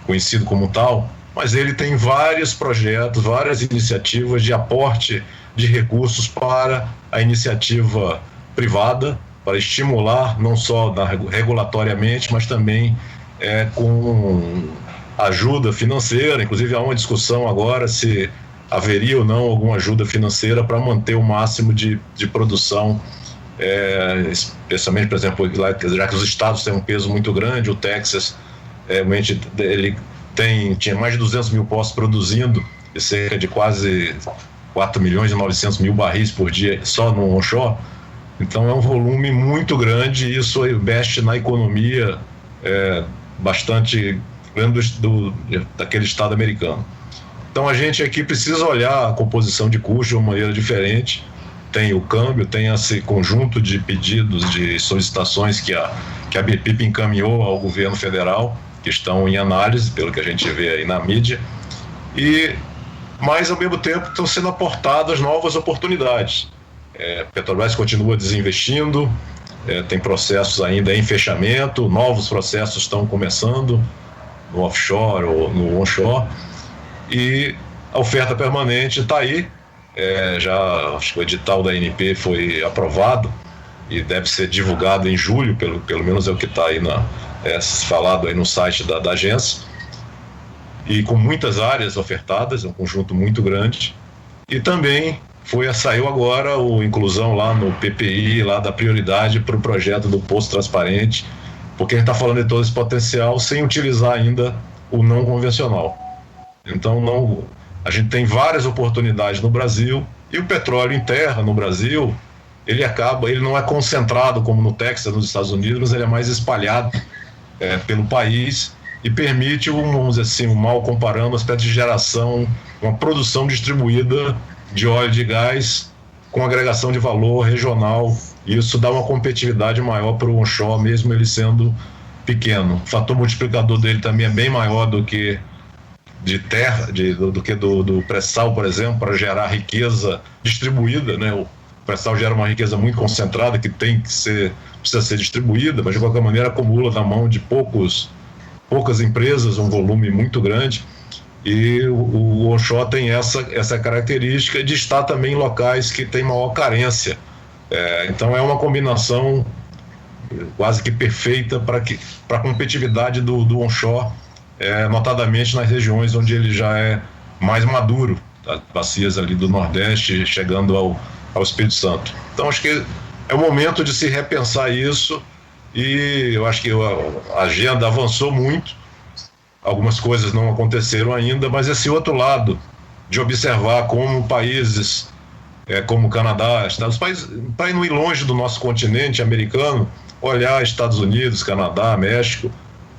conhecido como tal, mas ele tem vários projetos, várias iniciativas de aporte de recursos para a iniciativa privada, para estimular não só regulatoriamente, mas também com ajuda financeira. Inclusive há uma discussão agora se haveria ou não alguma ajuda financeira para manter o máximo de produção, especialmente, por exemplo, já que os estados têm um peso muito grande, o Texas, ele tinha mais de 200 mil postos produzindo e cerca de quase 4.900.000 barris por dia só no onshore. Então é um volume muito grande e isso investe na economia bastante grande daquele estado americano. Então a gente aqui precisa olhar a composição de custo de uma maneira diferente. Tem o câmbio, tem esse conjunto de pedidos, de solicitações que a BPIP encaminhou ao governo federal, que estão em análise, pelo que a gente vê aí na mídia, mas ao mesmo tempo estão sendo aportadas novas oportunidades. Petrobras continua desinvestindo, tem processos ainda em fechamento, novos processos estão começando no offshore ou no onshore, e a oferta permanente está aí. Acho que o edital da ANP foi aprovado e deve ser divulgado em julho, pelo menos é o que está aí falado aí no site da agência, e com muitas áreas ofertadas, é um conjunto muito grande. E também saiu agora a inclusão lá no PPI, lá da prioridade para o projeto do Poço Transparente, porque a gente está falando de todo esse potencial sem utilizar ainda o não convencional. Então a gente tem várias oportunidades no Brasil, e o petróleo em terra no Brasil, ele não é concentrado como no Texas, nos Estados Unidos, mas ele é mais espalhado pelo país e permite, vamos dizer assim, mal comparando, uma espécie de geração, uma produção distribuída de óleo e de gás com agregação de valor regional. Isso dá uma competitividade maior para o onshore, mesmo ele sendo pequeno. O fator multiplicador dele também é bem maior do que de terra, do que do pré-sal, por exemplo, para gerar riqueza distribuída, né? O pré-sal gera uma riqueza muito concentrada que precisa ser distribuída, mas de qualquer maneira acumula na mão de poucas empresas um volume muito grande. E o onshore tem essa característica de estar também em locais que tem maior carência. Então é uma combinação quase que perfeita para a competitividade do onshore, notadamente nas regiões onde ele já é mais maduro, as bacias ali do Nordeste, chegando ao Espírito Santo. Então acho que é o momento de se repensar isso, e eu acho que a agenda avançou muito, algumas coisas não aconteceram ainda, mas esse outro lado de observar como países como o Canadá, para não ir longe do nosso continente americano, olhar Estados Unidos, Canadá, México,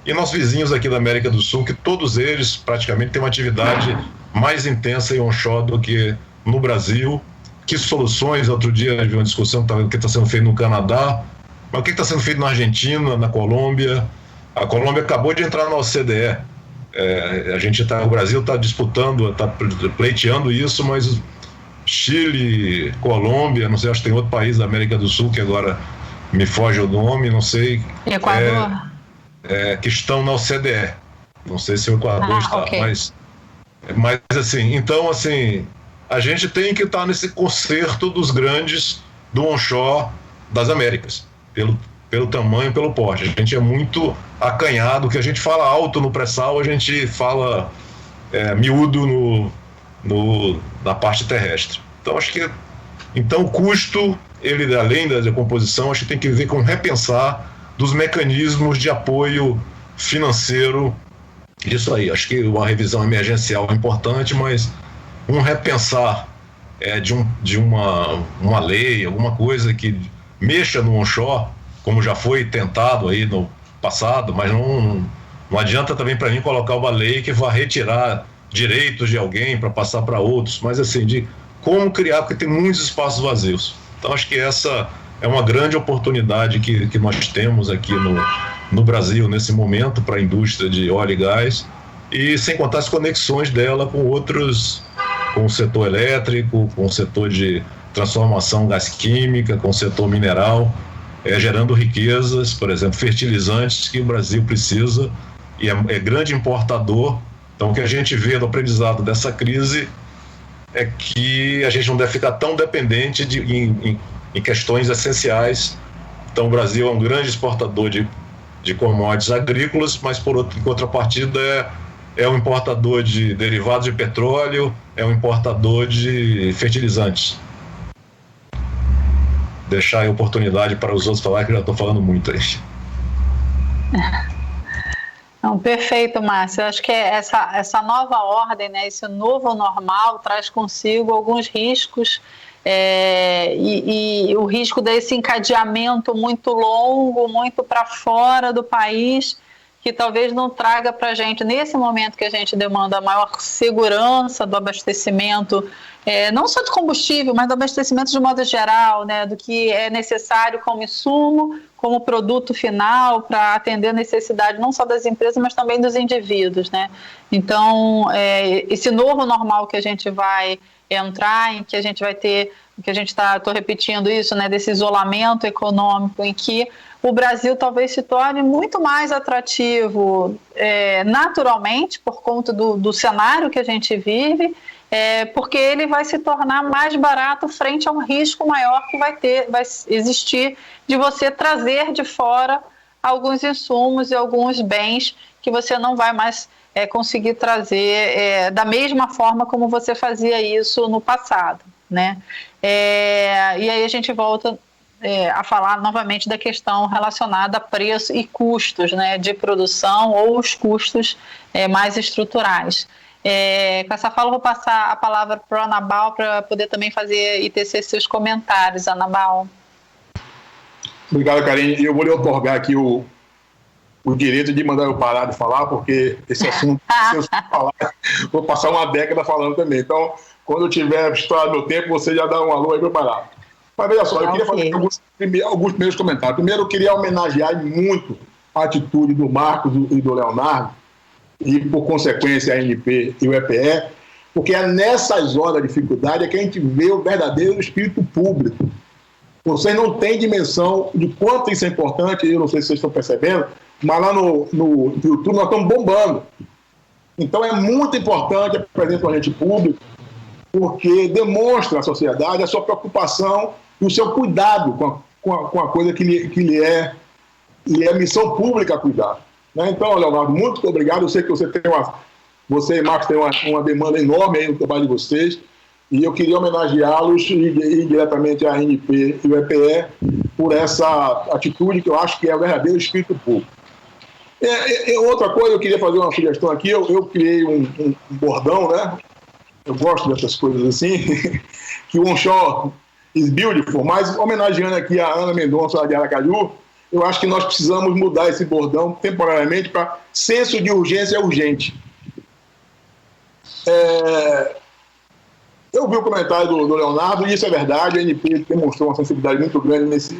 e nossos vizinhos aqui da América do Sul, que todos eles praticamente têm uma atividade mais intensa em onshore do que no Brasil. Que soluções? Outro dia havia uma discussão do que está sendo feito no Canadá, mas o que está sendo feito na Argentina, na Colômbia. A Colômbia acabou de entrar na OCDE. O Brasil está disputando, está pleiteando isso, mas Chile, Colômbia, não sei, acho que tem outro país da América do Sul que agora me foge o nome, não sei. Equador? Que estão na OCDE. Não sei se o Equador está, okay. mas assim, então assim, a gente tem que estar nesse concerto dos grandes do onshore das Américas, pelo tamanho, pelo porte. A gente é muito acanhado, que a gente fala alto no pré-sal, a gente fala miúdo na parte terrestre. Então acho que o custo, ele além da decomposição, acho que tem que ver com repensar dos mecanismos de apoio financeiro. Isso aí, acho que uma revisão emergencial é importante, mas um repensar de uma lei, alguma coisa que mexa no onshore, como já foi tentado aí no passado, mas não adianta também para mim colocar uma lei que vá retirar direitos de alguém para passar para outros, mas assim, de como criar, porque tem muitos espaços vazios. Então acho que essa é uma grande oportunidade que nós temos aqui no Brasil, nesse momento, para a indústria de óleo e gás, e sem contar as conexões dela com o setor elétrico, com o setor de transformação gás química, com o setor mineral, gerando riquezas, por exemplo, fertilizantes que o Brasil precisa e é grande importador. Então o que a gente vê no aprendizado dessa crise é que a gente não deve ficar tão dependente em questões essenciais. Então o Brasil é um grande exportador de commodities agrícolas, mas em contrapartida é um importador de derivados de petróleo, é um importador de fertilizantes. Deixar a oportunidade para os outros falar, que eu já estou falando muito aí. Não, perfeito, Márcio. Eu acho que essa nova ordem, né, esse novo normal traz consigo alguns riscos e o risco desse encadeamento muito longo, muito para fora do país, que talvez não traga para a gente, nesse momento que a gente demanda maior segurança do abastecimento, não só de combustível, mas do abastecimento de modo geral, né, do que é necessário como insumo, como produto final, para atender a necessidade não só das empresas, mas também dos indivíduos, né? Então, esse novo normal que a gente vai entrar, em que a gente vai ter, que a gente estou repetindo isso, né, desse isolamento econômico, em que o Brasil talvez se torne muito mais atrativo naturalmente, por conta do cenário que a gente vive, porque ele vai se tornar mais barato frente a um risco maior que vai existir de você trazer de fora alguns insumos e alguns bens que você não vai mais conseguir trazer da mesma forma como você fazia isso no passado, né? E aí a gente volta a falar novamente da questão relacionada a preço e custos, né, de produção ou os custos mais estruturais. Com essa fala, eu vou passar a palavra para o Anabal para poder também fazer e tecer seus comentários, Anabal. Obrigado, Karine. Eu vou lhe otorgar aqui o direito de mandar eu parar de falar, porque esse assunto, se eu falar, vou passar uma década falando também. Então, quando eu tiver estourado meu tempo, você já dá um alô aí para eu parar. Mas veja só, eu queria fazer alguns primeiros comentários. Primeiro, eu queria homenagear muito a atitude do Marcos e do Leonardo, e por consequência a ANP e o EPE, porque é nessas horas de dificuldade que a gente vê o verdadeiro espírito público. Vocês não têm dimensão de quanto isso é importante, eu não sei se vocês estão percebendo, mas lá no YouTube nós estamos bombando. Então é muito importante a presença do agente público, porque demonstra à sociedade a sua preocupação e o seu cuidado com a coisa que lhe é missão pública cuidar. Né? Então, Leonardo, muito obrigado. Eu sei que você e Marcos têm uma demanda enorme aí no trabalho de vocês, e eu queria homenageá-los e diretamente a ANP e o EPE por essa atitude que eu acho que é o verdadeiro espírito público. Outra coisa, eu queria fazer uma sugestão aqui. Eu criei um bordão, né? Eu gosto dessas coisas assim, que o onshore is beautiful, mas homenageando aqui a Ana Mendonça de Aracaju, eu acho que nós precisamos mudar esse bordão temporariamente para senso de urgência urgente. Eu vi o comentário do Leonardo, e isso é verdade. A ANP demonstrou uma sensibilidade muito grande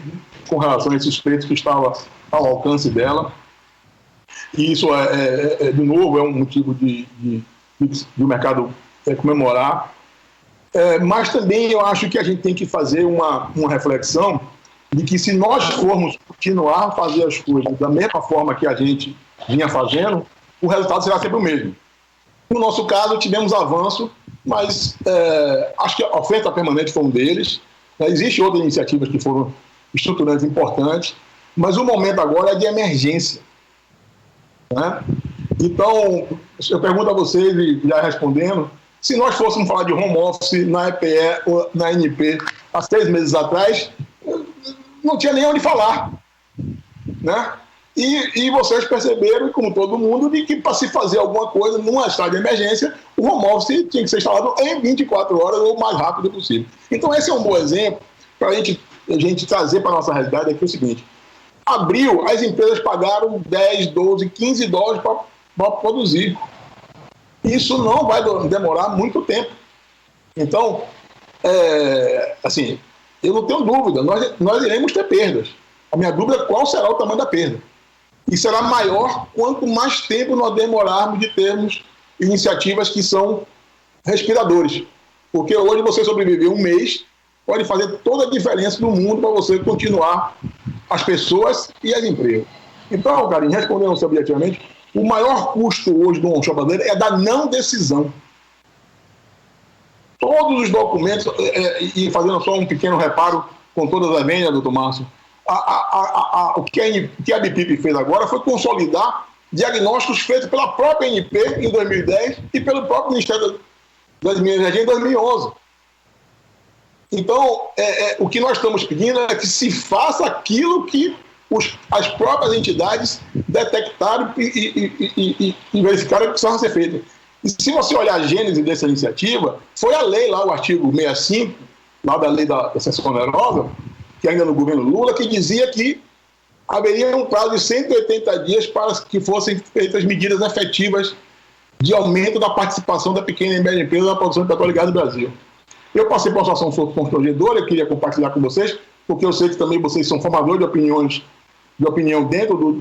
com relação a esses preços que estavam ao alcance dela. E isso, de novo, é um motivo de o mercado comemorar. Mas também eu acho que a gente tem que fazer uma reflexão de que, se nós formos continuar a fazer as coisas da mesma forma que a gente vinha fazendo, o resultado será sempre o mesmo. No nosso caso, tivemos avanço, mas acho que a oferta permanente foi um deles. Existem outras iniciativas que foram estruturantes importantes, mas o momento agora é de emergência. Né? Então, eu pergunto a vocês, e já respondendo, se nós fôssemos falar de home office na EPE ou na ANP há 6 meses atrás, não tinha nem onde falar. Né? E vocês perceberam, como todo mundo, de que para se fazer alguma coisa num estado de emergência, o home office tinha que ser instalado em 24 horas ou o mais rápido possível. Então esse é um bom exemplo para a gente trazer para a nossa realidade aqui o seguinte: abril, as empresas pagaram 10, 12, 15 dólares para produzir. Isso não vai demorar muito tempo. Então, assim, eu não tenho dúvida, nós iremos ter perdas. A minha dúvida é qual será o tamanho da perda. E será maior quanto mais tempo nós demorarmos de termos iniciativas que são respiradores. Porque hoje você sobreviver um mês pode fazer toda a diferença no mundo para você continuar as pessoas e as empresas. Então, Karine, respondendo objetivamente, o maior custo hoje do onshore brasileiro é da não decisão. Todos os documentos, e fazendo só um pequeno reparo com todas as vendas, doutor Márcio, o que a BPIP fez agora foi consolidar diagnósticos feitos pela própria ANP em 2010 e pelo próprio Ministério das Minas e Energia em 2011. Então, o que nós estamos pedindo é que se faça aquilo que as próprias entidades detectaram e verificaram que precisava ser feito. E se você olhar a gênese dessa iniciativa, foi a lei lá, o artigo 65, lá da lei da exceção onerosa, que ainda no governo Lula, que dizia que haveria um prazo de 180 dias para que fossem feitas medidas efetivas de aumento da participação da pequena e média empresa na produção de petróleo e gás do Brasil. Eu passei por uma situação constrangedora, eu queria compartilhar com vocês, porque eu sei que também vocês são formadores de opinião dentro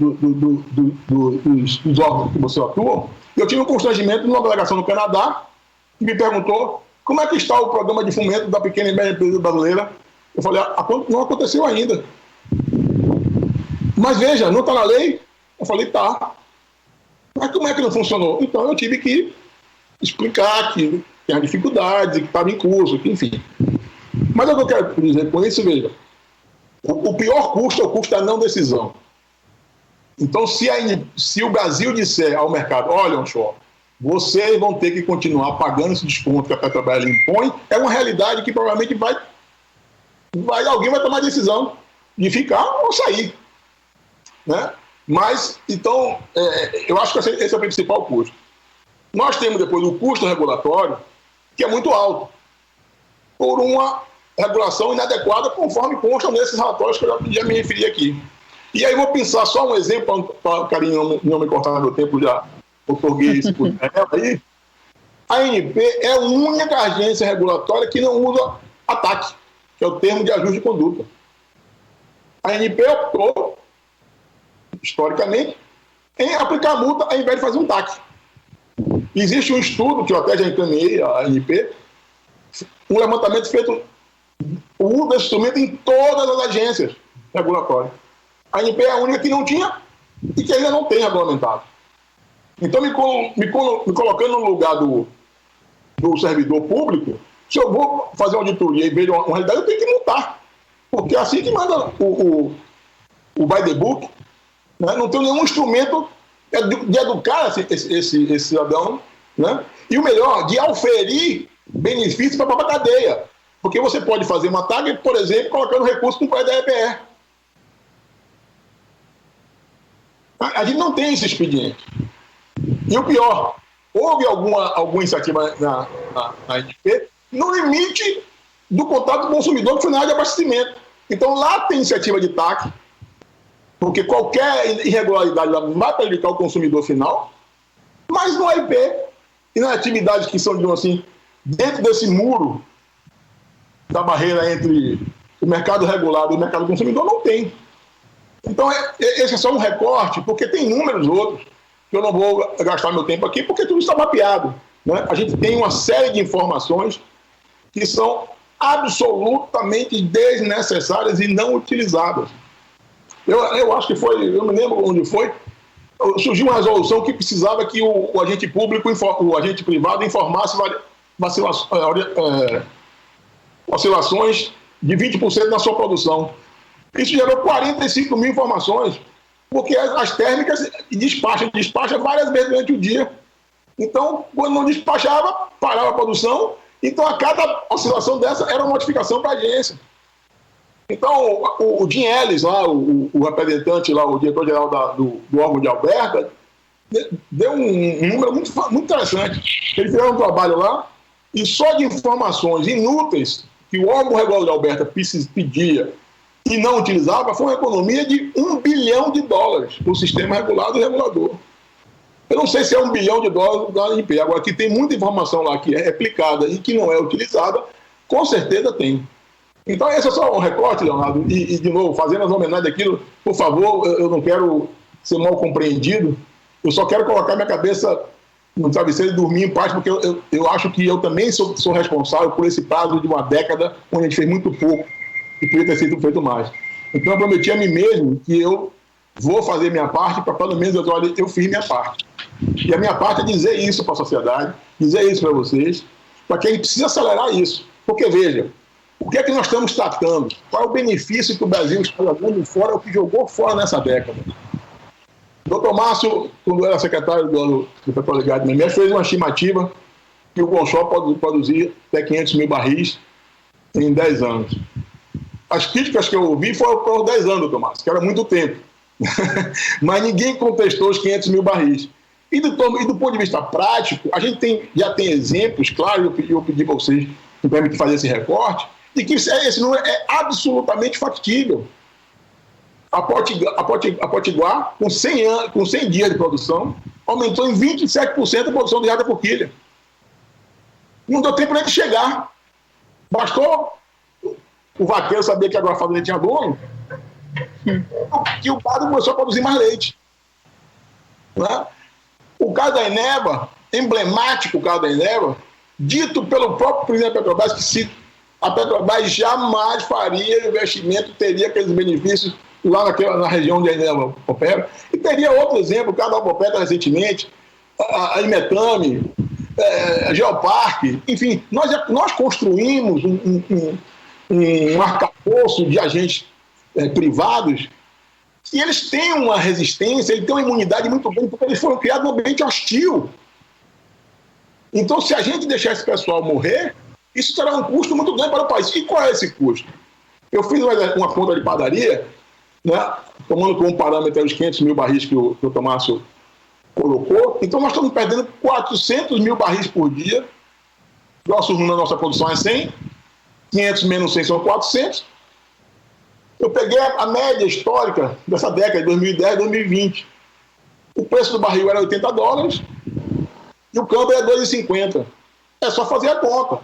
dos órgãos que você atua. Eu tive um constrangimento numa delegação no Canadá, que me perguntou como é que está o programa de fomento da pequena e média empresa brasileira. Eu falei, não aconteceu ainda. Mas veja, não está na lei? Eu falei, tá. Mas como é que não funcionou? Então eu tive que explicar que tem dificuldades, que estava em curso, que, enfim. Mas o que eu quero dizer com isso, veja, o pior custo é o custo da não decisão. Então, se o Brasil disser ao mercado, olha, onshore, vocês vão ter que continuar pagando esse desconto que a Petrobras impõe, é uma realidade que provavelmente alguém vai tomar a decisão de ficar ou sair. Né? Mas, então, eu acho que esse é o principal custo. Nós temos depois o custo regulatório, que é muito alto, por uma regulação inadequada, conforme constam nesses relatórios que eu já me referi aqui. E aí vou pensar só um exemplo, para o carinho não me cortar no meu tempo já, português, aí. A ANP é a única agência regulatória que não usa ataque, que é o termo de ajuste de conduta. A ANP optou, historicamente, em aplicar multa ao invés de fazer um TAC. Existe um estudo, que eu até já encaminhei à ANP, um levantamento feito, o uso desse instrumento em todas as agências regulatórias. A ANP é a única que não tinha e que ainda não tem regulamentado. Então, me colocando no lugar do servidor público, se eu vou fazer uma auditoria e vejo uma realidade, eu tenho que multar. Porque é assim que manda o by the book, né? Não tem nenhum instrumento de educar esse cidadão, né? E o melhor, de auferir benefícios para a própria cadeia. Porque você pode fazer uma tag, por exemplo, colocando recurso no prédio da EPE. A gente não tem esse expediente. E o pior, houve alguma iniciativa na ANP no limite do contato do consumidor que foi na área de abastecimento. Então lá tem iniciativa de TAC, porque qualquer irregularidade vai prejudicar o consumidor final, mas no AIP e nas atividades que são, digamos assim, dentro desse muro da barreira entre o mercado regulado e o mercado consumidor, não tem. Então, esse é só um recorte, porque tem inúmeros outros, que eu não vou gastar meu tempo aqui, porque tudo está mapeado. Né? A gente tem uma série de informações que são absolutamente desnecessárias e não utilizadas. Eu acho que foi, eu me lembro onde foi, surgiu uma resolução que precisava que o agente público, o agente privado informasse oscilações de 20% na sua produção. Isso gerou 45 mil informações, porque as térmicas despacham várias vezes durante o dia. Então, quando não despachava, parava a produção. Então, a cada oscilação dessa era uma notificação para a agência. Então, o Jim Ellis, lá, o representante, lá, o diretor-geral do órgão de Alberta, deu um número muito interessante. Eles fizeram um trabalho lá e só de informações inúteis que o órgão regulador de Alberta pedia e não utilizava, foi uma economia de $1 bilhão para o sistema regulado e regulador. Eu não sei se é $1 bilhão da ANP. Agora, que tem muita informação lá que é replicada e que não é utilizada, com certeza tem. Então, esse é só um recorte, Leonardo, e de novo, fazendo as homenagens daquilo, por favor, eu não quero ser mal compreendido, eu só quero colocar minha cabeça no travesseiro e dormir em paz, porque eu acho que eu também sou responsável por esse prazo de uma década, onde a gente fez muito pouco e podia ter sido feito mais. Então, eu prometi a mim mesmo que eu vou fazer minha parte para, pelo menos, eu fiz minha parte. E a minha parte é dizer isso para a sociedade, dizer isso para vocês, para que a gente precisa acelerar isso. Porque, veja, o que é que nós estamos tratando? Qual é o benefício que o Brasil está jogando fora, o que jogou fora nessa década? O Dr. Márcio, quando era secretário do Petróleo e Gás do MES, fez uma estimativa que o onshore pode produzir até 500 mil barris em 10 anos. as críticas que eu ouvi foram por 10 anos, Tomás, que era muito tempo. Mas ninguém contestou os 500 mil barris. E do ponto de vista prático, a gente já tem exemplos, claro, eu pedi para vocês que permitem fazer esse recorte, de que esse número é absolutamente factível. A Potiguar, com 100 dias de produção, aumentou em 27% a produção de jada por quilha. Não deu tempo nem de chegar. Bastou o vaqueiro saber que agora a fazenda tinha dono, que o gado começou a produzir mais leite. Né? O caso da Eneva, emblemático o caso da Eneva, dito pelo próprio presidente da Petrobras, que se a Petrobras jamais faria investimento, teria aqueles benefícios lá na região onde a Eneva opera. E teria outro exemplo, o caso da Alpopetro recentemente, a Imetame, a Geoparque, enfim, nós construímos um arcabouço de agentes privados e eles têm uma resistência, eles têm uma imunidade muito grande, porque eles foram criados num ambiente hostil. Então, se a gente deixar esse pessoal morrer, isso terá um custo muito grande para o país. E qual é esse custo? Eu fiz uma conta de padaria, né, tomando como parâmetro os 500 mil barris que o Tomácio colocou. Então, nós estamos perdendo 400 mil barris por dia. Nossa produção é 100, 500 menos 100 são 400. Eu peguei a média histórica dessa década, de 2010 a 2020. O preço do barril era $80 e o câmbio era 2,50. É só fazer a conta.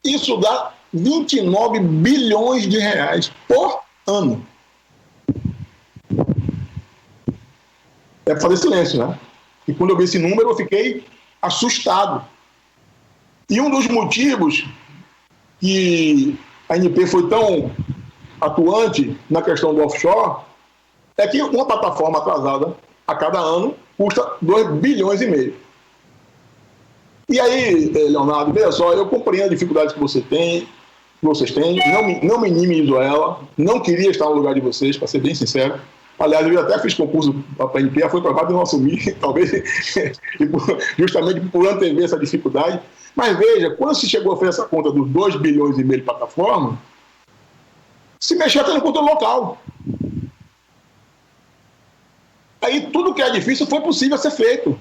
Isso dá 29 bilhões de reais por ano. É para fazer silêncio, né? E quando eu vi esse número, eu fiquei assustado. E um dos motivos que a ANP foi tão atuante na questão do offshore é que uma plataforma atrasada a cada ano custa 2,5 bilhões. E aí, Leonardo, veja só, eu compreendo a dificuldade que vocês têm, não minimizo ela, não queria estar no lugar de vocês, para ser bem sincero. Aliás, eu até fiz concurso para a ANP, foi provado e não assumi, talvez justamente por antever essa dificuldade. Mas veja, quando se chegou a fazer essa conta dos 2,5 bilhões de plataforma, se mexer até no controle local. Aí tudo que é difícil foi possível ser feito.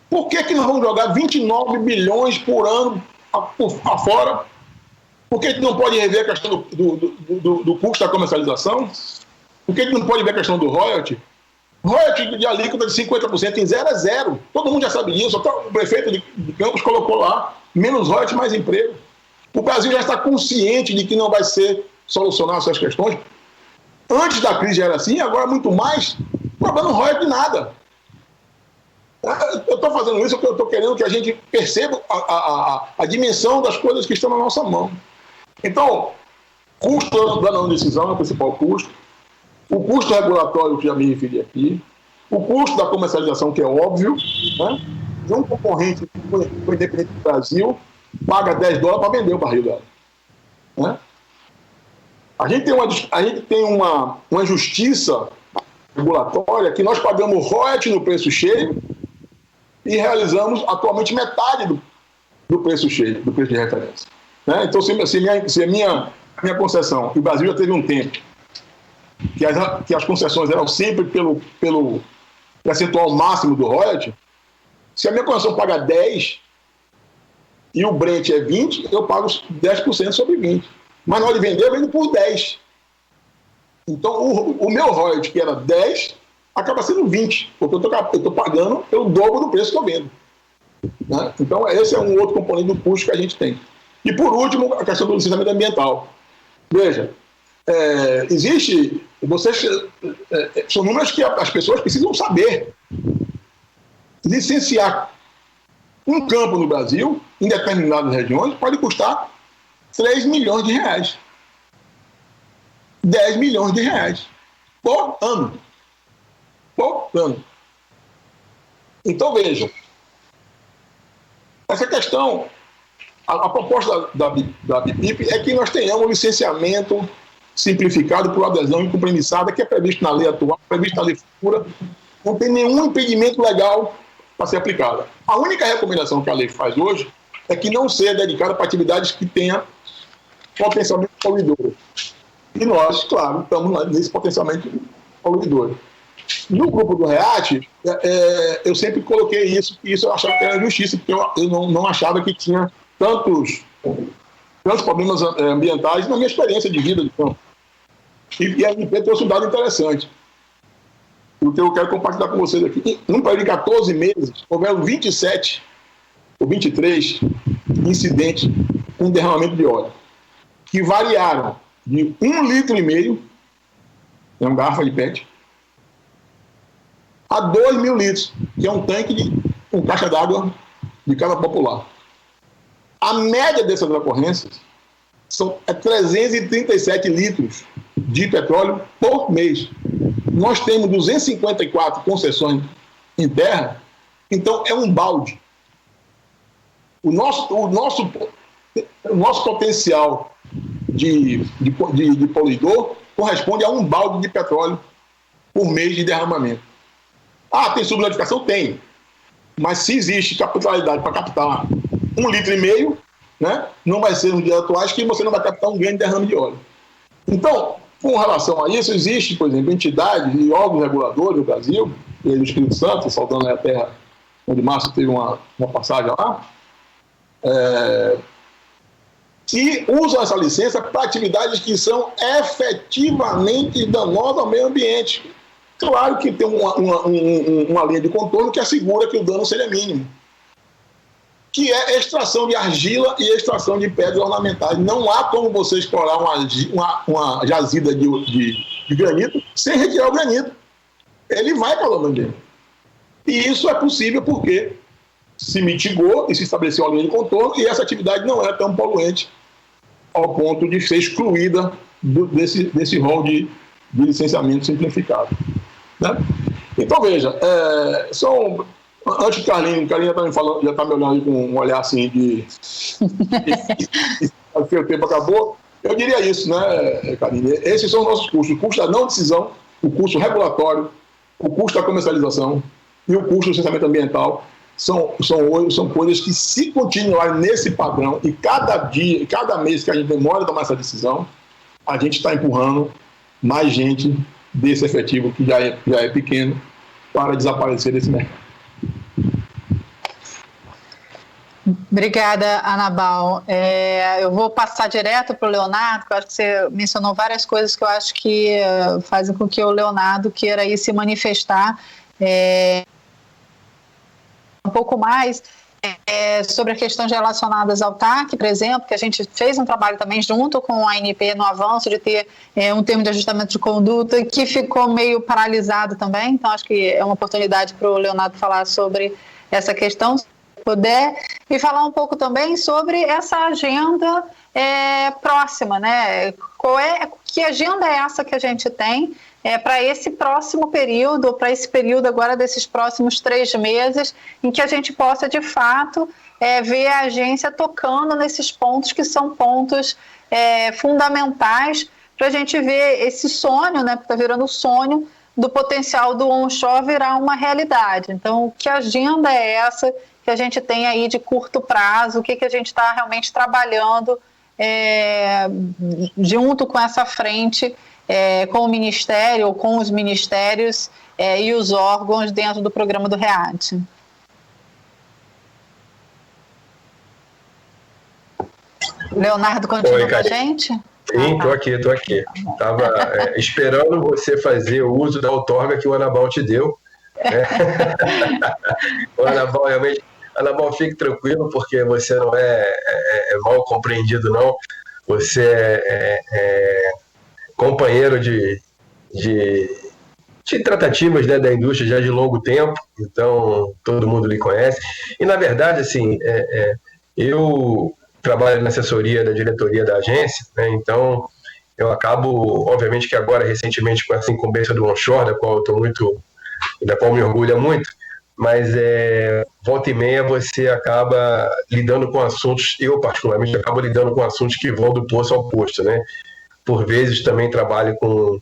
Por que nós vamos jogar 29 bilhões por ano afora? Por que a gente não pode rever a questão do custo da comercialização? Por que a gente não pode ver a questão do royalty? Royalty de alíquota de 50% em 0 é 0. Todo mundo já sabe disso. O prefeito de Campos colocou lá, menos royalty, mais emprego. O Brasil já está consciente de que não vai ser solucionar essas questões. Antes da crise já era assim, agora muito mais. Problema não royalty de nada. Eu estou fazendo isso porque eu estou querendo que a gente perceba a dimensão das coisas que estão na nossa mão. Então, custo da não decisão é o principal custo. O custo regulatório, que já me referi aqui. O custo da comercialização, que é óbvio. Né? Um concorrente, o independente do Brasil, paga $10 para vender o barril dela. Né? A gente tem uma justiça regulatória que nós pagamos royalty no preço cheio e realizamos atualmente metade do preço cheio, do preço de referência. Né? Então, se a minha concessão, e o Brasil já teve um tempo que as concessões eram sempre pelo percentual máximo do royalty, se a minha concessão paga 10 e o Brent é 20, eu pago 10% sobre 20. Mas na hora de vender, eu vendo por 10. Então, o meu royalty, que era 10, acaba sendo 20, porque eu estou pagando pelo dobro do preço que eu vendo. Né? Então, esse é um outro componente do custo que a gente tem. E, por último, a questão do licenciamento ambiental. Veja, são números que as pessoas precisam saber. Licenciar um campo no Brasil, em determinadas regiões, pode custar 3 milhões de reais. 10 milhões de reais por ano. Por ano. Então, veja, essa questão, a proposta da BIPIP é que nós tenhamos um licenciamento simplificado por adesão incompromissada, que é previsto na lei atual, previsto na lei futura, não tem nenhum impedimento legal para ser aplicada. A única recomendação que a lei faz hoje é que não seja dedicada para atividades que tenha potencialmente poluidora. E nós, claro, estamos nesse potencialmente poluidor. No grupo do REAT, eu sempre coloquei isso, e isso eu achava que era justiça, porque eu não achava que tinha tantos problemas ambientais na minha experiência de vida de campo. E a ANP trouxe um dado interessante, o que eu quero compartilhar com vocês aqui. Num período de 14 meses, houveram 27 ou 23 incidentes com derramamento de óleo, que variaram de 1,5 litro, é uma garrafa de PET, a 2.000 litros, que é um tanque com caixa d'água de casa popular. A média dessas ocorrências é 337 litros de petróleo por mês. Nós temos 254 concessões em terra, então é um balde. O nosso potencial de poluidor corresponde a um balde de petróleo por mês de derramamento. Tem subnotificação? Tem. Mas se existe capitalidade para captar 1,5 litro, né, não vai ser nos dias atuais que você não vai captar um grande derrame de óleo. Então, com relação a isso, existe, por exemplo, entidades e órgãos reguladores no Brasil, e no Espírito Santo, saudando a terra onde Márcio teve uma passagem lá, que usam essa licença para atividades que são efetivamente danosas ao meio ambiente. Claro que tem uma linha de contorno que assegura que o dano seja mínimo, que é extração de argila e extração de pedras ornamentais. Não há como você explorar uma jazida de granito sem retirar o granito. Ele vai para o meio ambiente. E isso é possível porque se mitigou e se estabeleceu uma linha de contorno e essa atividade não é tão poluente ao ponto de ser excluída desse rol de licenciamento simplificado. Né? Então, veja, antes do Carlinhos já está me olhando com um olhar assim de o tempo acabou, eu diria isso, né, Carlinhos? Esses são os nossos custos: o custo da não decisão, o custo regulatório, o custo da comercialização e o custo do licenciamento ambiental. São coisas que, se continuarem nesse padrão, e cada dia, e cada mês que a gente demora a tomar essa decisão, a gente está empurrando mais gente desse efetivo, que já é pequeno, para desaparecer desse mercado. Obrigada, Anabal. Eu vou passar direto para o Leonardo, porque eu acho que você mencionou várias coisas que eu acho que fazem com que o Leonardo queira aí se manifestar um pouco mais sobre as questões relacionadas ao TAC, por exemplo, que a gente fez um trabalho também junto com a ANP no avanço de ter um termo de ajustamento de conduta que ficou meio paralisado também, então acho que é uma oportunidade para o Leonardo falar sobre essa questão, se puder, e falar um pouco também sobre essa agenda próxima, né? Que agenda é essa que a gente tem para esse próximo período, para esse período agora desses próximos 3 meses, em que a gente possa, de fato, ver a agência tocando nesses pontos que são pontos fundamentais para a gente ver esse sonho, né, porque está virando o sonho do potencial do onshore virar uma realidade. Então, que agenda é essa que a gente tem aí de curto prazo, o que a gente está realmente trabalhando junto com essa frente, com o Ministério, ou com os ministérios e os órgãos dentro do programa do REAT. Leonardo, continua com a gente? Sim, estou aqui. Estava esperando você fazer o uso da outorga que o Anabal te deu. O Anabal, realmente, Anabal, fique tranquilo, porque você não é mal compreendido, não. Você é companheiro de tratativas, né, da indústria já de longo tempo, então todo mundo lhe conhece. E, na verdade, assim, eu trabalho na assessoria da diretoria da agência, né, então eu acabo, obviamente que agora, recentemente, com essa incumbência do onshore, da qual me orgulha muito, mas volta e meia você acaba lidando com assuntos, eu particularmente acabo lidando com assuntos que vão do poço ao posto, né? Por vezes também trabalho com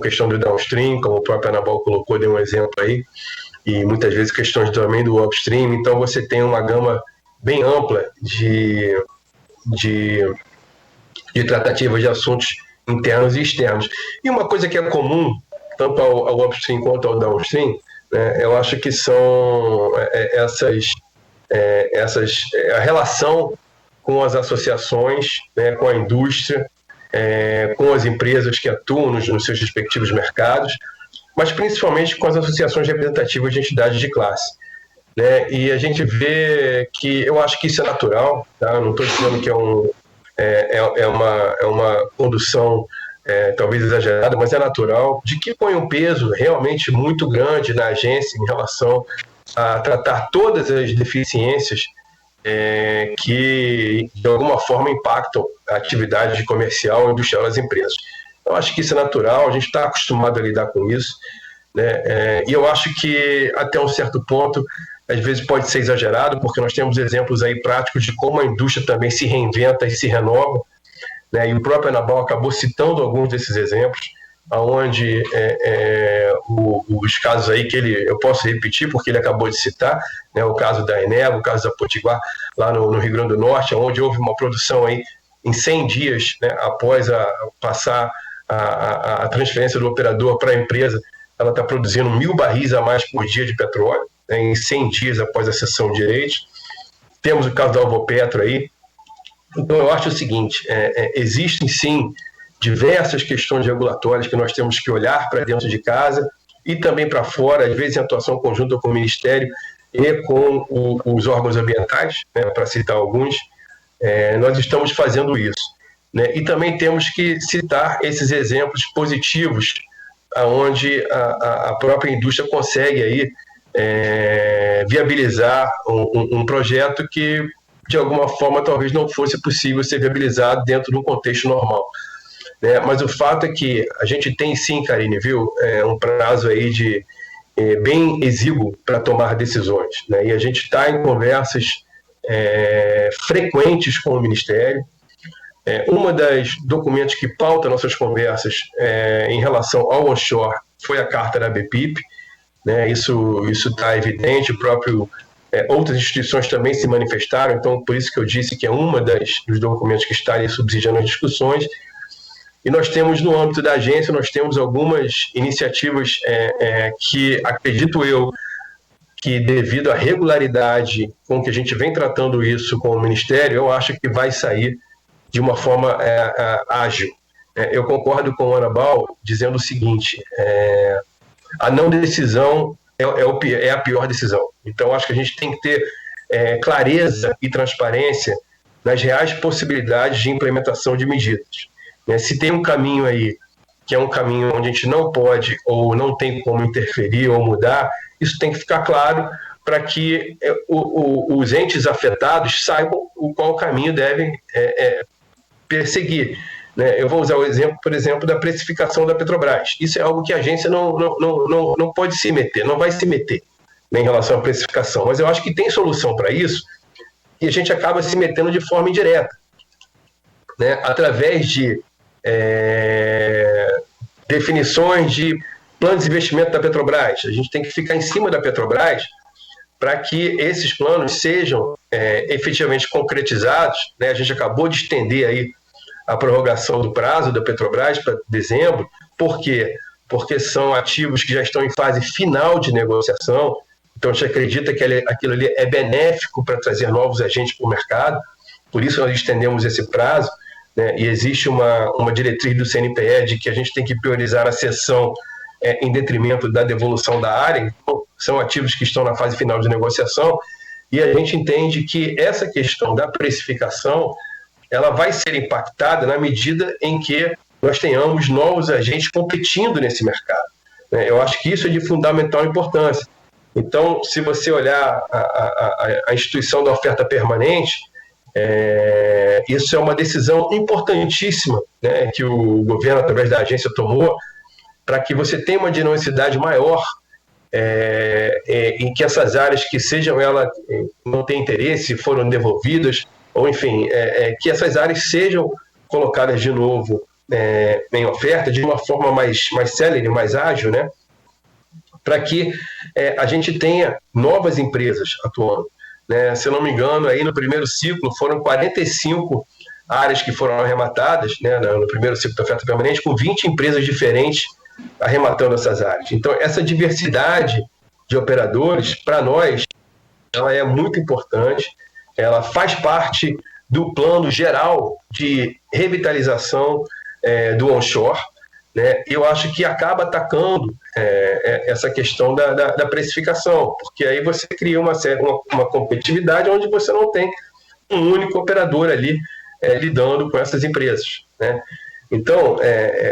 questão do downstream, como o próprio Anabal colocou, deu um exemplo aí, e muitas vezes questões também do upstream, então você tem uma gama bem ampla de de tratativas de assuntos internos e externos. E uma coisa que é comum, tanto ao upstream quanto ao downstream, né, eu acho que são a relação com as associações, né, com a indústria, com as empresas que atuam nos seus respectivos mercados, mas principalmente com as associações representativas de entidades de classe. Né? E a gente vê que, eu acho que isso é natural, tá? Não estou dizendo que é uma condução talvez exagerada, mas é natural, de que põe um peso realmente muito grande na agência em relação a tratar todas as deficiências que de alguma forma impactam a atividade comercial e industrial das empresas. Eu acho que isso é natural, a gente está acostumado a lidar com isso, né? E eu acho que até um certo ponto às vezes pode ser exagerado, porque nós temos exemplos aí práticos de como a indústria também se reinventa e se renova, né? E o próprio Anabal acabou citando alguns desses exemplos, onde os casos aí que eu posso repetir porque ele acabou de citar, né? O caso da Eneva, o caso da Potiguar, lá no Rio Grande do Norte, onde houve uma produção aí em 100 dias, né? Após passar a transferência do operador para a empresa, ela está produzindo 1.000 barris a mais por dia de petróleo, né? Em 100 dias após a cessão de direitos. Temos o caso da Alvopetro aí. Então eu acho o seguinte, existem sim diversas questões regulatórias que nós temos que olhar para dentro de casa e também para fora, às vezes em atuação conjunta com o Ministério e com os órgãos ambientais, né, para citar alguns. Nós estamos fazendo isso, né? E também temos que citar esses exemplos positivos, onde a própria indústria consegue aí, viabilizar um projeto que, de alguma forma, talvez não fosse possível ser viabilizado dentro de um contexto normal. Mas o fato é que a gente tem sim, Karine, viu, um prazo aí bem exíguo para tomar decisões, né? E a gente está em conversas frequentes com o Ministério. Uma das documentos que pauta nossas conversas em relação ao onshore foi a carta da BPIP, né? Isso está evidente, outras instituições também se manifestaram, então por isso que eu disse que é uma dos documentos que está ali subsidiando as discussões. E nós temos, no âmbito da agência, nós temos algumas iniciativas que, acredito eu, que devido à regularidade com que a gente vem tratando isso com o Ministério, eu acho que vai sair de uma forma ágil. Eu concordo com o Anabal dizendo o seguinte, a não decisão é a pior decisão. Então, acho que a gente tem que ter clareza e transparência nas reais possibilidades de implementação de medidas. Se tem um caminho aí, que é um caminho onde a gente não pode ou não tem como interferir ou mudar, isso tem que ficar claro para que os entes afetados saibam qual caminho devem perseguir. Eu vou usar o exemplo, por exemplo, da precificação da Petrobras. Isso é algo que a agência não pode se meter, não vai se meter, né, em relação à precificação. Mas eu acho que tem solução para isso e a gente acaba se metendo de forma indireta, né, através de definições de planos de investimento da Petrobras. A gente tem que ficar em cima da Petrobras para que esses planos sejam efetivamente concretizados, né? A gente acabou de estender aí a prorrogação do prazo da Petrobras para dezembro. Por quê? Porque são ativos que já estão em fase final de negociação, então a gente acredita que aquilo ali é benéfico para trazer novos agentes para o mercado, por isso nós estendemos esse prazo, né? E existe uma diretriz do CNPE de que a gente tem que priorizar a cessão em detrimento da devolução da área. Então, são ativos que estão na fase final de negociação, e a gente entende que essa questão da precificação ela vai ser impactada na medida em que nós tenhamos novos agentes competindo nesse mercado. Eu acho que isso é de fundamental importância. Então, se você olhar a instituição da oferta permanente, isso é uma decisão importantíssima, né, que o governo, através da agência, tomou para que você tenha uma dinamicidade maior em que essas áreas que sejam elas não têm interesse, foram devolvidas, ou enfim, que essas áreas sejam colocadas de novo em oferta de uma forma mais célere, mais ágil, né, para que a gente tenha novas empresas atuando. Né? Se eu não me engano, aí no primeiro ciclo foram 45 áreas que foram arrematadas, né, no primeiro ciclo da oferta permanente, com 20 empresas diferentes arrematando essas áreas. Então, essa diversidade de operadores, para nós, ela é muito importante, ela faz parte do plano geral de revitalização do onshore, né? Eu acho que acaba atacando essa questão da precificação, porque aí você cria uma competitividade onde você não tem um único operador ali lidando com essas empresas, né? Então,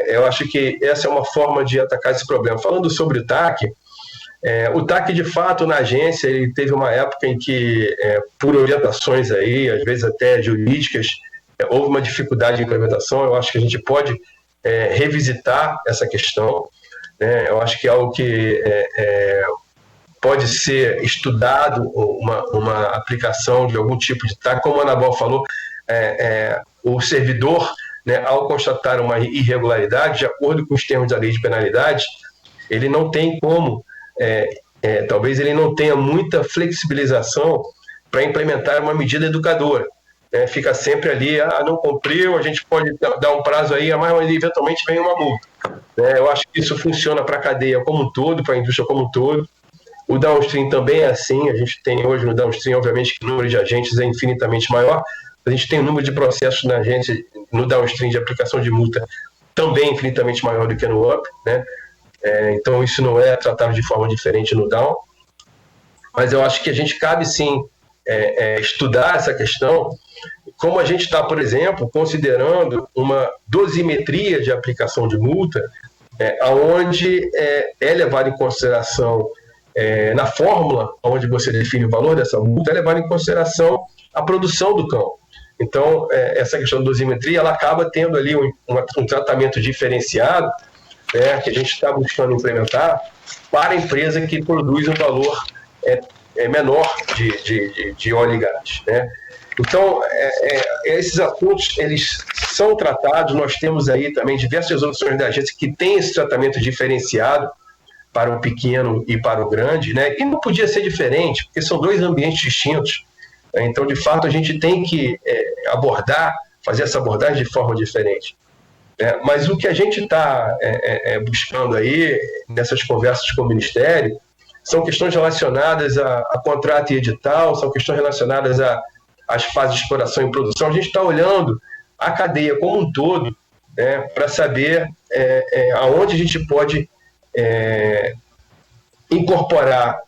eu acho que essa é uma forma de atacar esse problema. Falando sobre o TAC, de fato, na agência, ele teve uma época em que, por orientações aí, às vezes até jurídicas, houve uma dificuldade de implementação. Eu acho que a gente pode revisitar essa questão, né? Eu acho que é algo que pode ser estudado, uma aplicação de algum tipo de TAC. Como a Anabel falou, o servidor, né, ao constatar uma irregularidade, de acordo com os termos da lei de penalidade, ele não tem como, talvez ele não tenha muita flexibilização para implementar uma medida educadora. Fica sempre ali, não cumpriu, a gente pode dar um prazo aí, mas eventualmente vem uma multa. Eu acho que isso funciona para a cadeia como um todo, para a indústria como um todo. O downstream também é assim, a gente tem hoje no downstream, obviamente, que o número de agentes é infinitamente maior, a gente tem um número de processos na agência, no downstream de aplicação de multa também infinitamente maior do que no up, né? Então isso não é tratado de forma diferente no down, mas eu acho que a gente cabe sim estudar essa questão, como a gente está, por exemplo, considerando uma dosimetria de aplicação de multa, onde é levado em consideração, na fórmula onde você define o valor dessa multa, é levado em consideração a produção do cão. Então, essa questão da dosimetria, ela acaba tendo ali um tratamento diferenciado, que a gente está buscando implementar para a empresa que produz um valor menor de óleo e gás, né? Então, esses assuntos, eles são tratados. Nós temos aí também diversas opções da agência que têm esse tratamento diferenciado para o pequeno e para o grande, né? E não podia ser diferente, porque são dois ambientes distintos. Então, de fato, a gente tem que fazer essa abordagem de forma diferente. Mas o que a gente está buscando aí, nessas conversas com o Ministério, são questões relacionadas a contrato e edital, são questões relacionadas às fases de exploração e produção. A gente está olhando a cadeia como um todo, né, para saber aonde a gente pode incorporar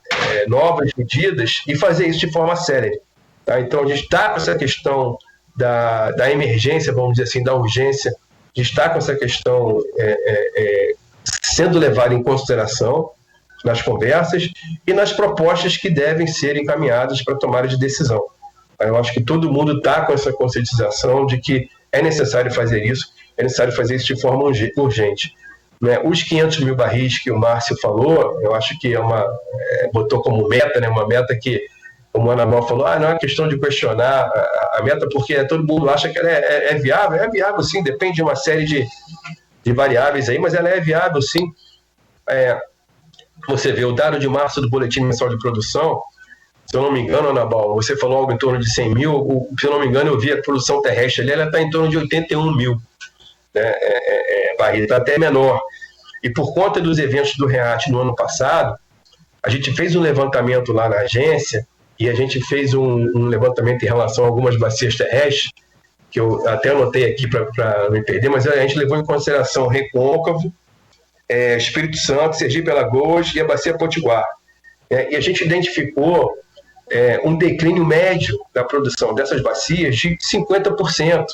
novas medidas e fazer isso de forma séria. Tá? Então, a gente está com essa questão da emergência, vamos dizer assim, da urgência, a gente está com essa questão sendo levada em consideração nas conversas e nas propostas que devem ser encaminhadas para tomada de decisão. Eu acho que todo mundo está com essa conscientização de que é necessário fazer isso, é necessário fazer isso de forma urgente. Né? Os 500 mil barris que o Márcio falou, eu acho que botou como meta, né, uma meta que, como a Anabel falou, não é questão de questionar a meta, porque todo mundo acha que ela é viável. É viável, sim, depende de uma série de variáveis aí, mas ela é viável, sim. Você vê o dado de março do Boletim Mensal de Produção, se eu não me engano, Anabel, você falou algo em torno de 100 mil, se eu não me engano, eu vi a produção terrestre ali, ela está em torno de 81 mil, né? Barris, está até menor. E por conta dos eventos do REAT no ano passado, a gente fez um levantamento lá na agência, e a gente fez um levantamento em relação a algumas bacias terrestres, que eu até anotei aqui para não me perder, mas a gente levou em consideração Recôncavo, Espírito Santo, Sergipe Alagoas e a bacia Potiguar. E a gente identificou um declínio médio da produção dessas bacias de 50%,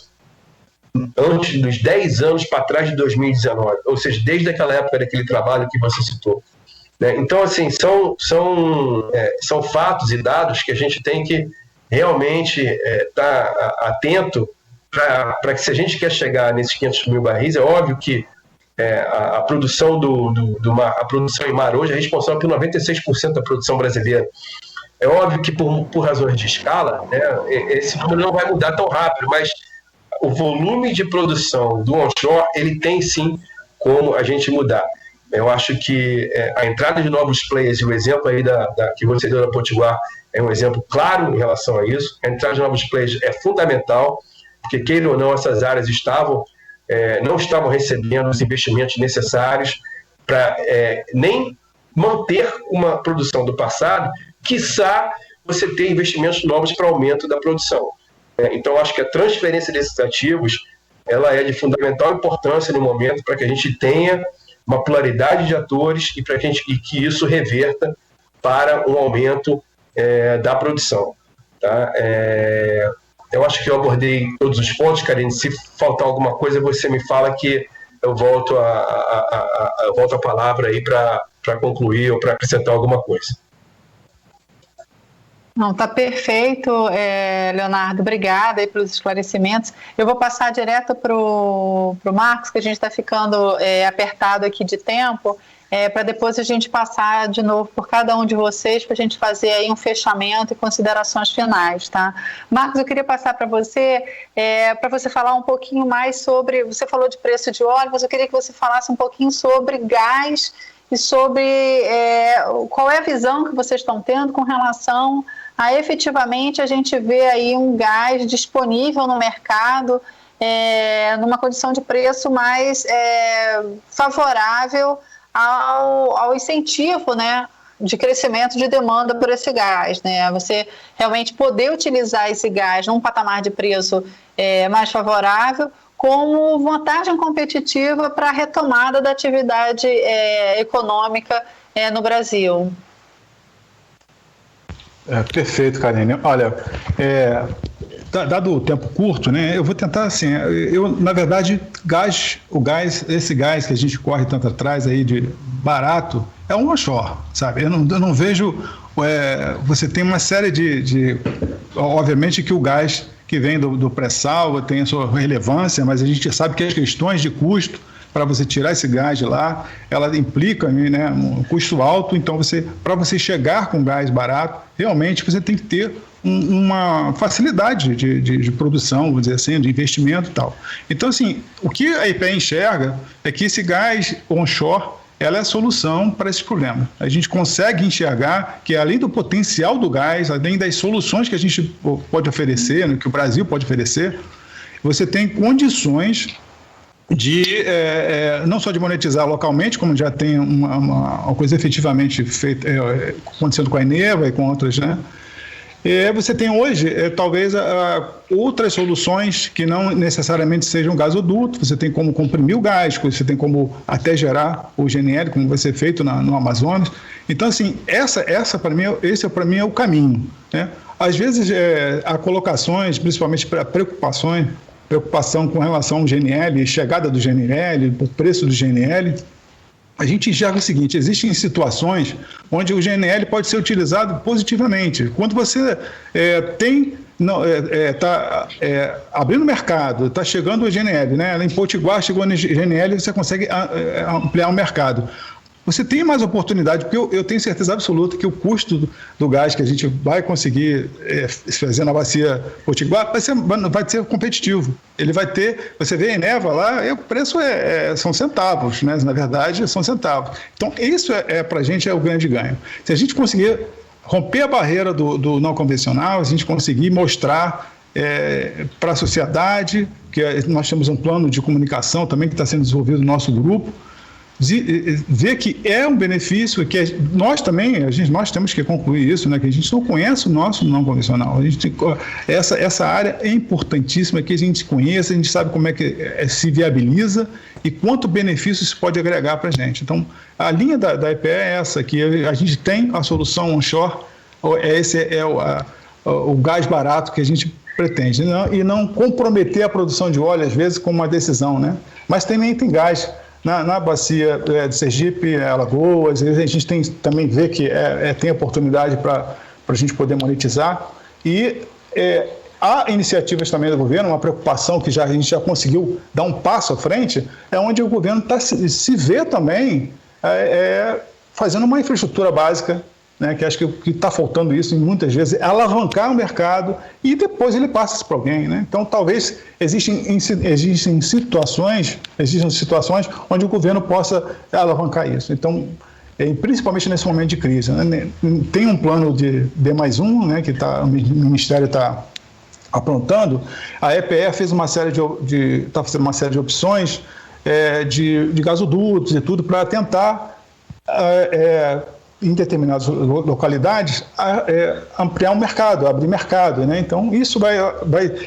antes dos 10 anos para trás de 2019, ou seja, desde aquela época daquele trabalho que você citou. Então, assim, são fatos e dados que a gente tem que realmente estar atento para que, se a gente quer chegar nesses 500 mil barris, é óbvio que a produção a produção em mar hoje é responsável por 96% da produção brasileira. É óbvio que por razões de escala, né, esse número não vai mudar tão rápido, mas o volume de produção do onshore, ele tem sim como a gente mudar. Eu acho que a entrada de novos players, e o exemplo aí que você deu da Potiguar é um exemplo claro em relação a isso. A entrada de novos players é fundamental. porque, queira ou não, essas áreas não estavam recebendo os investimentos necessários para nem manter uma produção do passado, quiçá você ter investimentos novos para aumento da produção. Então, acho que a transferência desses ativos ela é de fundamental importância no momento para que a gente tenha uma pluralidade de atores e que isso reverta para um aumento da produção. Tá? Eu acho que eu abordei todos os pontos, Karine. Se faltar alguma coisa, você me fala que eu volto a palavra aí para concluir ou para acrescentar alguma coisa. Não, tá perfeito, Leonardo, obrigada aí pelos esclarecimentos. Eu vou passar direto para o Marcos, que a gente está ficando apertado aqui de tempo, para depois a gente passar de novo por cada um de vocês, para a gente fazer aí um fechamento e considerações finais, tá? Marcos, eu queria passar para você falar um pouquinho mais sobre, você falou de preço de óleo, mas eu queria que você falasse um pouquinho sobre gás e sobre qual é a visão que vocês estão tendo com relação a efetivamente a gente vê aí um gás disponível no mercado numa condição de preço mais favorável ao incentivo, né, de crescimento de demanda por esse gás, né? Você realmente poder utilizar esse gás num patamar de preço mais favorável como vantagem competitiva para a retomada da atividade econômica no Brasil. Perfeito, Karine. Olha, dado o tempo curto, né, eu vou tentar assim, na verdade, esse gás que a gente corre tanto atrás aí de barato, é um offshore, sabe? Eu não vejo, você tem uma série obviamente que o gás que vem do pré-sal tem a sua relevância, mas a gente sabe que as questões de custo para você tirar esse gás de lá, ela implica, né, um custo alto. Então, para você chegar com gás barato, realmente você tem que ter uma facilidade de produção, vamos dizer assim, de investimento e tal. Então, assim, o que a IPE enxerga é que esse gás onshore, ela é a solução para esse problema. A gente consegue enxergar que, além do potencial do gás, além das soluções que a gente pode oferecer, né, que o Brasil pode oferecer, você tem condições de não só de monetizar localmente, como já tem uma coisa efetivamente feita, acontecendo com a Eneva e com outras, né? Você tem hoje, talvez, outras soluções que não necessariamente sejam gasoduto. Você tem como comprimir o gás, você tem como até gerar o GNL, como vai ser feito no Amazonas. Então, assim, esse para mim é o caminho, né? Às vezes, há colocações, principalmente para preocupação com relação ao GNL, chegada do GNL, o preço do GNL. A gente enxerga o seguinte: existem situações onde o GNL pode ser utilizado positivamente. Quando você está abrindo o mercado, está chegando o GNL, né? Em Potiguar chegou no GNL, você consegue ampliar o mercado. Você tem mais oportunidade, porque eu tenho certeza absoluta que o custo do gás que a gente vai conseguir fazer na bacia Potiguar vai ser competitivo. Ele vai ter, você vê a Eneva lá, o preço são centavos, né? Na verdade, são centavos. Então, isso para a gente é o grande ganho. Se a gente conseguir romper a barreira do não convencional, a gente conseguir mostrar para a sociedade que nós temos um plano de comunicação também que está sendo desenvolvido no nosso grupo, ver que é um benefício, que nós temos que concluir isso, né, que a gente não conhece o nosso não convencional. Essa área é importantíssima, que a gente conheça, a gente sabe como é que se viabiliza e quanto benefício isso pode agregar para a gente. Então, a linha da EPE é essa, que a gente tem a solução onshore, esse é o gás barato que a gente pretende, e não comprometer a produção de óleo, às vezes, com uma decisão, né? Mas também tem gás na bacia de Sergipe, Alagoas, a gente também vê que tem oportunidade para a gente poder monetizar. E há iniciativas também do governo, uma preocupação que a gente já conseguiu dar um passo à frente, é onde o governo se vê também fazendo uma infraestrutura básica, né, que acho que está faltando isso muitas vezes, alavancar o mercado e depois ele passa isso para alguém, né? Então, talvez existem situações onde o governo possa alavancar isso. Então, principalmente nesse momento de crise, né? Tem um plano de D+1, né, que o Ministério está aprontando, a EPE fez uma série está fazendo uma série de opções de gasodutos e tudo para tentar, em determinadas localidades, ampliar o mercado, abrir mercado, né? Então, isso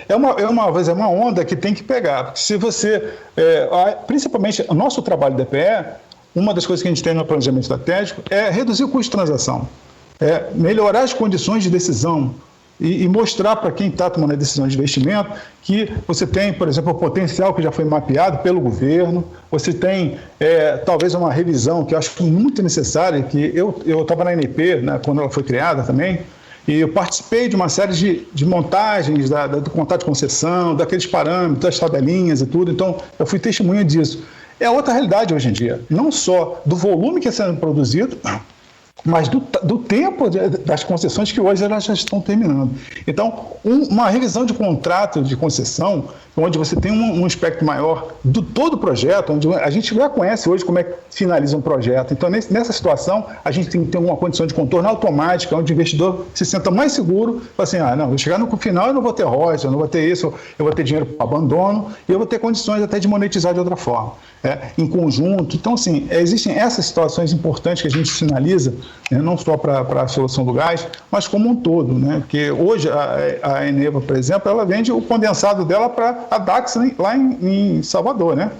é uma onda que tem que pegar. Porque se você, principalmente o nosso trabalho da EPE, uma das coisas que a gente tem no planejamento estratégico é reduzir o custo de transação, melhorar as condições de decisão, e mostrar para quem está tomando a decisão de investimento que você tem, por exemplo, o potencial que já foi mapeado pelo governo, você tem talvez uma revisão que eu acho muito necessária, que eu estava na ANP, né, quando ela foi criada também, e eu participei de uma série de montagens do contrato de concessão, daqueles parâmetros, das tabelinhas e tudo, então eu fui testemunha disso. É outra realidade hoje em dia, não só do volume que está sendo produzido, mas do tempo das concessões que hoje elas já estão terminando. Então, uma revisão de contrato de concessão, onde você tem um espectro maior do todo o projeto, onde a gente já conhece hoje como é que finaliza um projeto. Então, nessa situação, a gente tem que ter uma condição de contorno automática, onde o investidor se senta mais seguro, fala assim, não, vou chegar no final eu não vou ter royalties, eu não vou ter isso, eu vou ter dinheiro para abandono, e eu vou ter condições até de monetizar de outra forma, em conjunto. Então, assim, existem essas situações importantes que a gente sinaliza, não só para a solução do gás, mas como um todo, né? Porque hoje a Eneva, por exemplo, ela vende o condensado dela para a Dax lá em Salvador, né?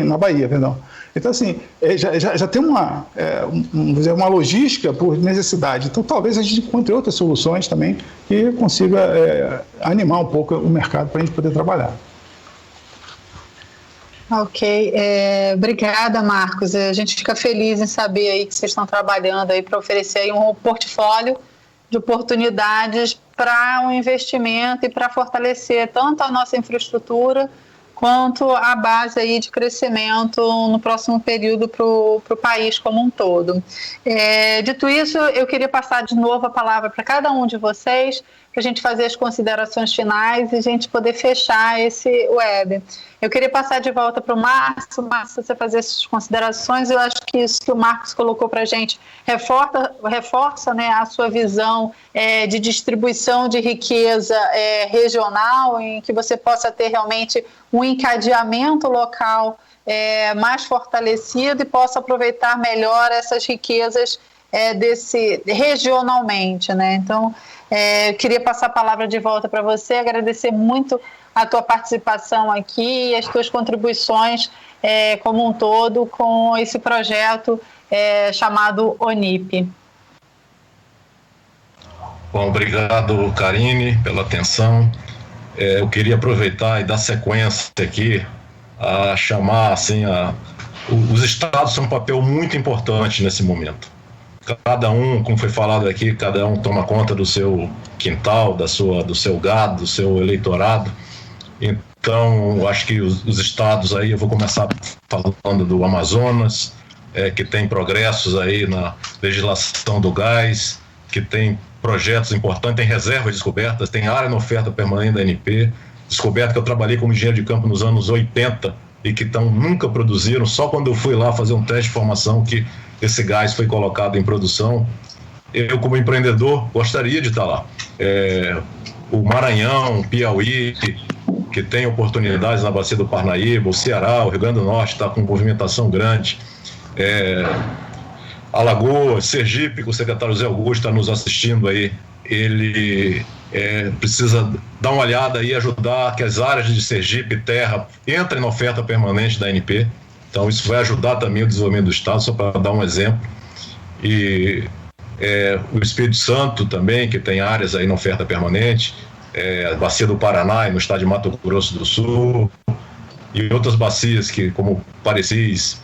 Na Bahia, perdão. Então, assim, já tem uma logística por necessidade. Então, talvez a gente encontre outras soluções também que consiga animar um pouco o mercado para a gente poder trabalhar. Ok, obrigada, Marcos. A gente fica feliz em saber aí que vocês estão trabalhando aí para oferecer aí um portfólio de oportunidades para um investimento e para fortalecer tanto a nossa infraestrutura quanto a base aí de crescimento no próximo período para o país como um todo. Dito isso, eu queria passar de novo a palavra para cada um de vocês, para a gente fazer as considerações finais e a gente poder fechar esse web. Eu queria passar de volta para o Márcio. Márcio, você fazer essas considerações. Eu acho que isso que o Marcos colocou para a gente reforça, né, a sua visão de distribuição de riqueza regional, em que você possa ter realmente um encadeamento local mais fortalecido e possa aproveitar melhor essas riquezas regionalmente, né? Então, eu queria passar a palavra de volta para você, agradecer muito a tua participação aqui e as tuas contribuições como um todo com esse projeto chamado ONIP. Bom, obrigado, Karine, pela atenção. Eu queria aproveitar e dar sequência aqui a chamar, assim, os estados têm um papel muito importante nesse momento. Cada um, como foi falado aqui, cada um toma conta do seu quintal, do seu gado, do seu eleitorado. Então, acho que os estados aí, eu vou começar falando do Amazonas, que tem progressos aí na legislação do gás, que tem projetos importantes, tem reservas descobertas, tem área na oferta permanente da ANP, descoberta que eu trabalhei como engenheiro de campo nos anos 80 e que nunca produziram, só quando eu fui lá fazer um teste de formação que esse gás foi colocado em produção. Eu, como empreendedor, gostaria de estar lá. O Maranhão, Piauí, que tem oportunidades na Bacia do Parnaíba, o Ceará, o Rio Grande do Norte está com movimentação grande. Alagoas, Sergipe, que o secretário Zé Augusto está nos assistindo aí, ele precisa dar uma olhada e ajudar que as áreas de Sergipe e terra entrem na oferta permanente da ANP. Então, isso vai ajudar também o desenvolvimento do Estado, só para dar um exemplo. E o Espírito Santo também, que tem áreas aí na oferta permanente, a Bacia do Paraná e no estado de Mato Grosso do Sul, e outras bacias, como Parecis,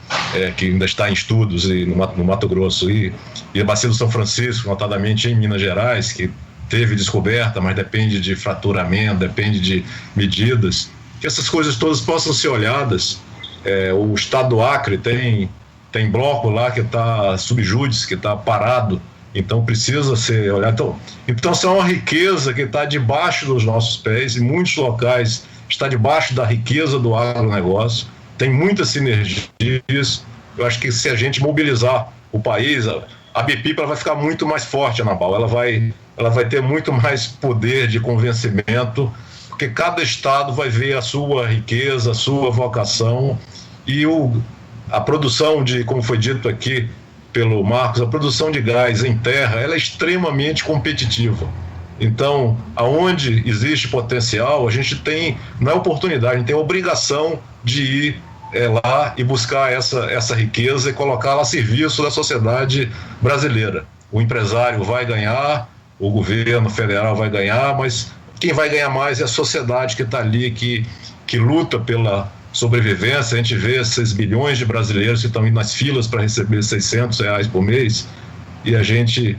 que ainda está em estudos no Mato Grosso, e a Bacia do São Francisco, notadamente em Minas Gerais, que teve descoberta, mas depende de fraturamento, depende de medidas, que essas coisas todas possam ser olhadas. O estado do Acre tem bloco lá que está subjúdice, que está parado, então precisa ser olhado. Então isso é uma riqueza que está debaixo dos nossos pés, em muitos locais está debaixo da riqueza do agronegócio, tem muitas sinergias. Eu acho que se a gente mobilizar o país, a BPIP ela vai ficar muito mais forte, Anabal. Ela vai ter muito mais poder de convencimento, porque cada estado vai ver a sua riqueza, a sua vocação, e a produção de, como foi dito aqui pelo Marcos, a produção de gás em terra, ela é extremamente competitiva. Então, aonde existe potencial, a gente tem, não é oportunidade, a gente tem a obrigação de ir lá e buscar essa riqueza e colocá-la a serviço da sociedade brasileira. O empresário vai ganhar, o governo federal vai ganhar, mas quem vai ganhar mais é a sociedade que está ali, que luta pela sobrevivência. A gente vê esses bilhões de brasileiros que estão indo nas filas para receber R$600 por mês, e a gente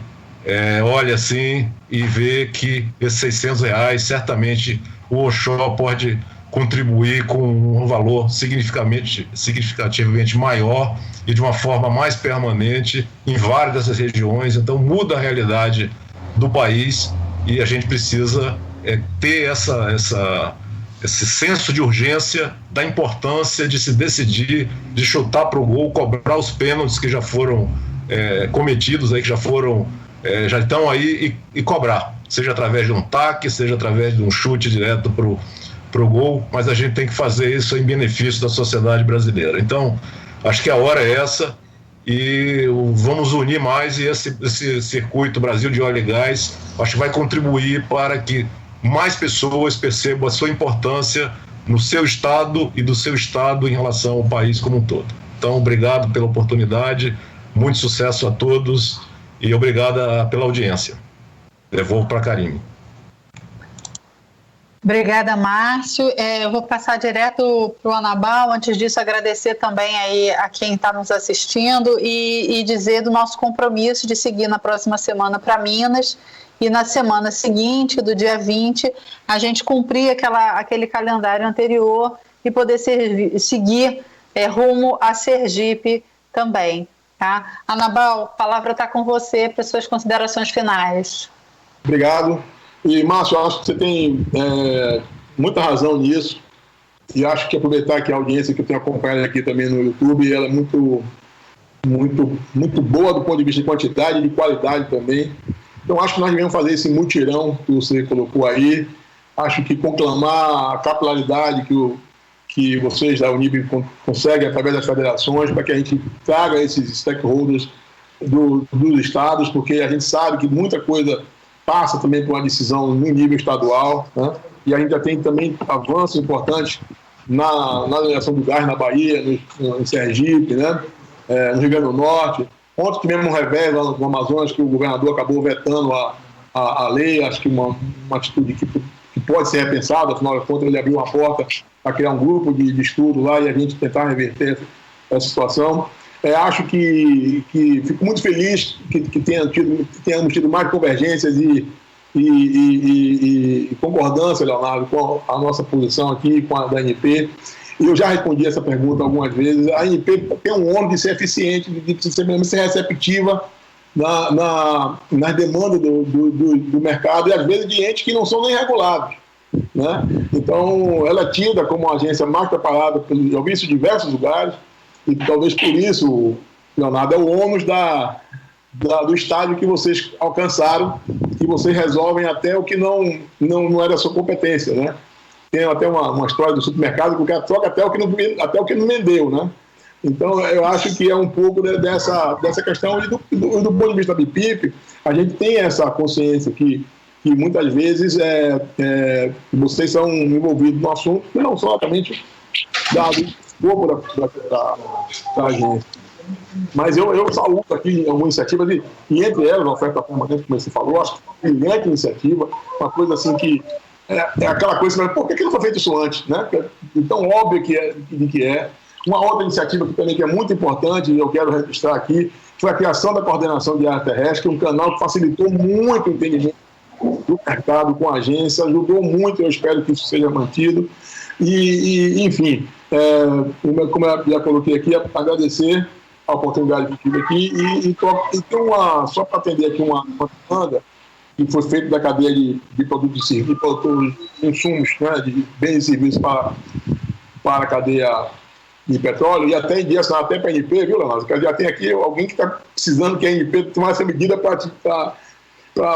olha assim e vê que esses R$600, certamente o Oxó pode contribuir com um valor significativamente maior e de uma forma mais permanente em várias dessas regiões. Então muda a realidade do país, e a gente precisa ter esse senso de urgência, da importância de se decidir, de chutar para o gol, cobrar os pênaltis que já foram cometidos, aí, que já estão aí, e cobrar, seja através de um taque, seja através de um chute direto para o gol, mas a gente tem que fazer isso em benefício da sociedade brasileira. Então, acho que a hora é essa, e vamos unir mais, e esse circuito Brasil de Óleo e Gás, acho que vai contribuir para que mais pessoas percebam a sua importância no seu estado e do seu estado em relação ao país como um todo. Então, obrigado pela oportunidade, muito sucesso a todos, e obrigada pela audiência. Devolvo para a Karine. Obrigada, Márcio. Eu vou passar direto para o Anabal. Antes disso, agradecer também aí a quem está nos assistindo e dizer do nosso compromisso de seguir na próxima semana para Minas, e na semana seguinte, do dia 20, a gente cumprir aquele calendário anterior e poder seguir rumo a Sergipe também. Tá? Anabal, a palavra está com você para suas considerações finais. Obrigado. E, Márcio, acho que você tem muita razão nisso, e acho que aproveitar que a audiência que eu tenho acompanhado aqui também no YouTube, ela é muito, muito, muito boa do ponto de vista de quantidade e de qualidade também. Então, acho que nós devemos fazer esse mutirão que você colocou aí. Acho que conclamar a capilaridade que vocês da Unip conseguem através das federações, para que a gente traga esses stakeholders dos estados, porque a gente sabe que muita coisa passa também por uma decisão no nível estadual, né? E a gente já tem também avanços importantes na geração do gás na Bahia, no Sergipe, né? No Rio Grande do Norte. Ontem tivemos um revés lá no Amazonas, que o governador acabou vetando a lei. Acho que uma atitude que pode ser repensada. Afinal de contas, ele abriu uma porta para criar um grupo de estudo lá e a gente tentar reverter essa situação. Acho que fico muito feliz que tenhamos tido mais convergências e concordância, Leonardo, com a nossa posição aqui, com a da ANP. Eu já respondi essa pergunta algumas vezes. A ANP tem um ônus de ser eficiente, de ser receptiva nas demandas do mercado, e às vezes de entes que não são nem regulados, né? Então, ela é tida como uma agência mais preparada, eu vi isso em diversos lugares, e talvez por isso, Leonardo, é o ônus do estágio que vocês alcançaram, que vocês resolvem até o que não era a sua competência, né? Tem até uma história do supermercado que o cara troca até o que não vendeu, né? Então, eu acho que é um pouco dessa questão, e do ponto de vista da BPIP, a gente tem essa consciência que muitas vezes vocês são envolvidos no assunto, que não são exatamente dado pouco da agência. Mas eu saúdo aqui alguma iniciativa, e entre elas, a oferta permanente, como você falou, acho que é uma brilhante iniciativa, uma coisa assim que é aquela coisa, mas por que não foi feito isso antes, né? Então, óbvio que é. Uma outra iniciativa que também é muito importante, e eu quero registrar aqui, foi a criação da coordenação de área terrestre, que é um canal que facilitou muito o entendimento do mercado com a agência, ajudou muito, eu espero que isso seja mantido. Enfim, como eu já coloquei aqui, agradecer a oportunidade que tive aqui, e tem só para atender aqui uma demanda que foi feita da cadeia de produtos e serviços, de produtos, insumos, né, de bens e serviços para a cadeia de petróleo, e até direcionar até para a ANP, viu, Leonardo? Já tem aqui alguém que está precisando que a ANP tome essa medida para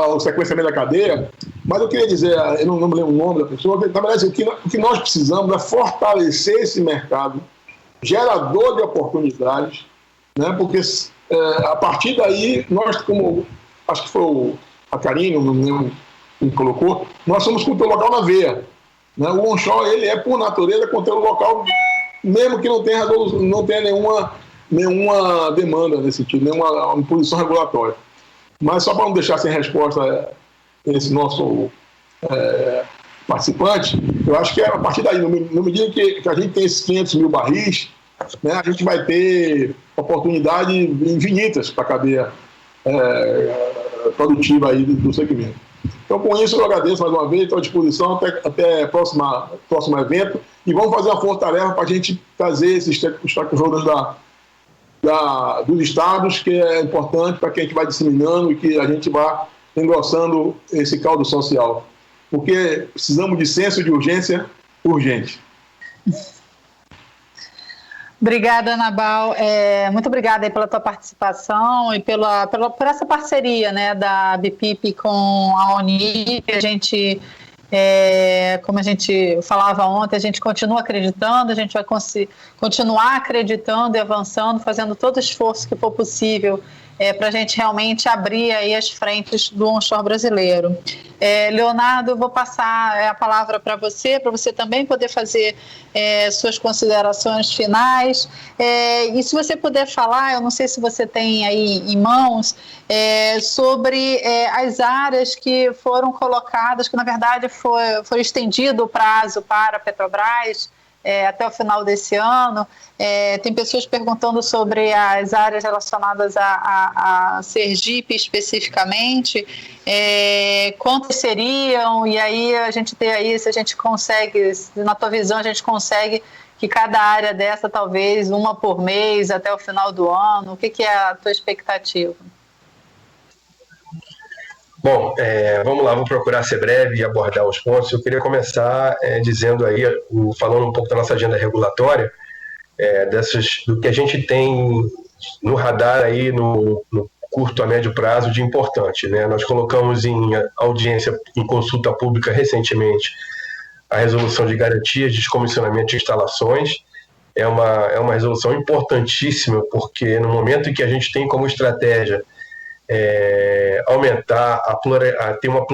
o sequenciamento da cadeia. Mas eu queria dizer, eu não me lembro o nome da pessoa, que, na verdade, o que nós precisamos é fortalecer esse mercado gerador de oportunidades, né? Porque a partir daí, nós, como acho que foi a Karine, não me lembro quem colocou, nós somos conteúdo local na veia. Né? O onshore, ele é, por natureza, conteúdo local, mesmo que não tenha nenhuma demanda nesse sentido, nenhuma imposição regulatória. Mas só para não deixar sem resposta esse nosso participante, eu acho que é a partir daí, no medida que a gente tem esses 500 mil barris, né, a gente vai ter oportunidades infinitas para a cadeia produtiva aí do segmento. Então, com isso, eu agradeço mais uma vez, estou à disposição até próximo evento, e vamos fazer uma força-tarefa para a gente trazer esses stakeholders dos estados, que é importante para que a gente vá disseminando e que a gente vá engrossando esse caldo social. Porque precisamos de senso de urgência urgente. Obrigada, Anabal. Muito obrigada aí pela tua participação e por essa parceria, né, da BPIP com a Unip. A gente, como a gente falava ontem, a gente continua acreditando, a gente vai continuar acreditando e avançando, fazendo todo o esforço que for possível para a gente realmente abrir aí as frentes do onshore brasileiro. Leonardo, eu vou passar a palavra para você também poder fazer suas considerações finais. E se você puder falar, eu não sei se você tem aí em mãos, sobre as áreas que foram colocadas, que na verdade foi estendido o prazo para a Petrobras, até o final desse ano. Tem pessoas perguntando sobre as áreas relacionadas a Sergipe especificamente, quantas seriam, e aí a gente tem aí, se a gente consegue, na tua visão, a gente consegue que cada área dessa, talvez uma por mês até o final do ano. O que é a tua expectativa? Bom, vamos lá, vou procurar ser breve e abordar os pontos. Eu queria começar dizendo aí, falando um pouco da nossa agenda regulatória, do que a gente tem no radar aí no curto a médio prazo de importante, né? Nós colocamos em audiência, em consulta pública recentemente, a resolução de garantias de descomissionamento de instalações. É uma resolução importantíssima, porque no momento em que a gente tem como estratégia aumentar, ter uma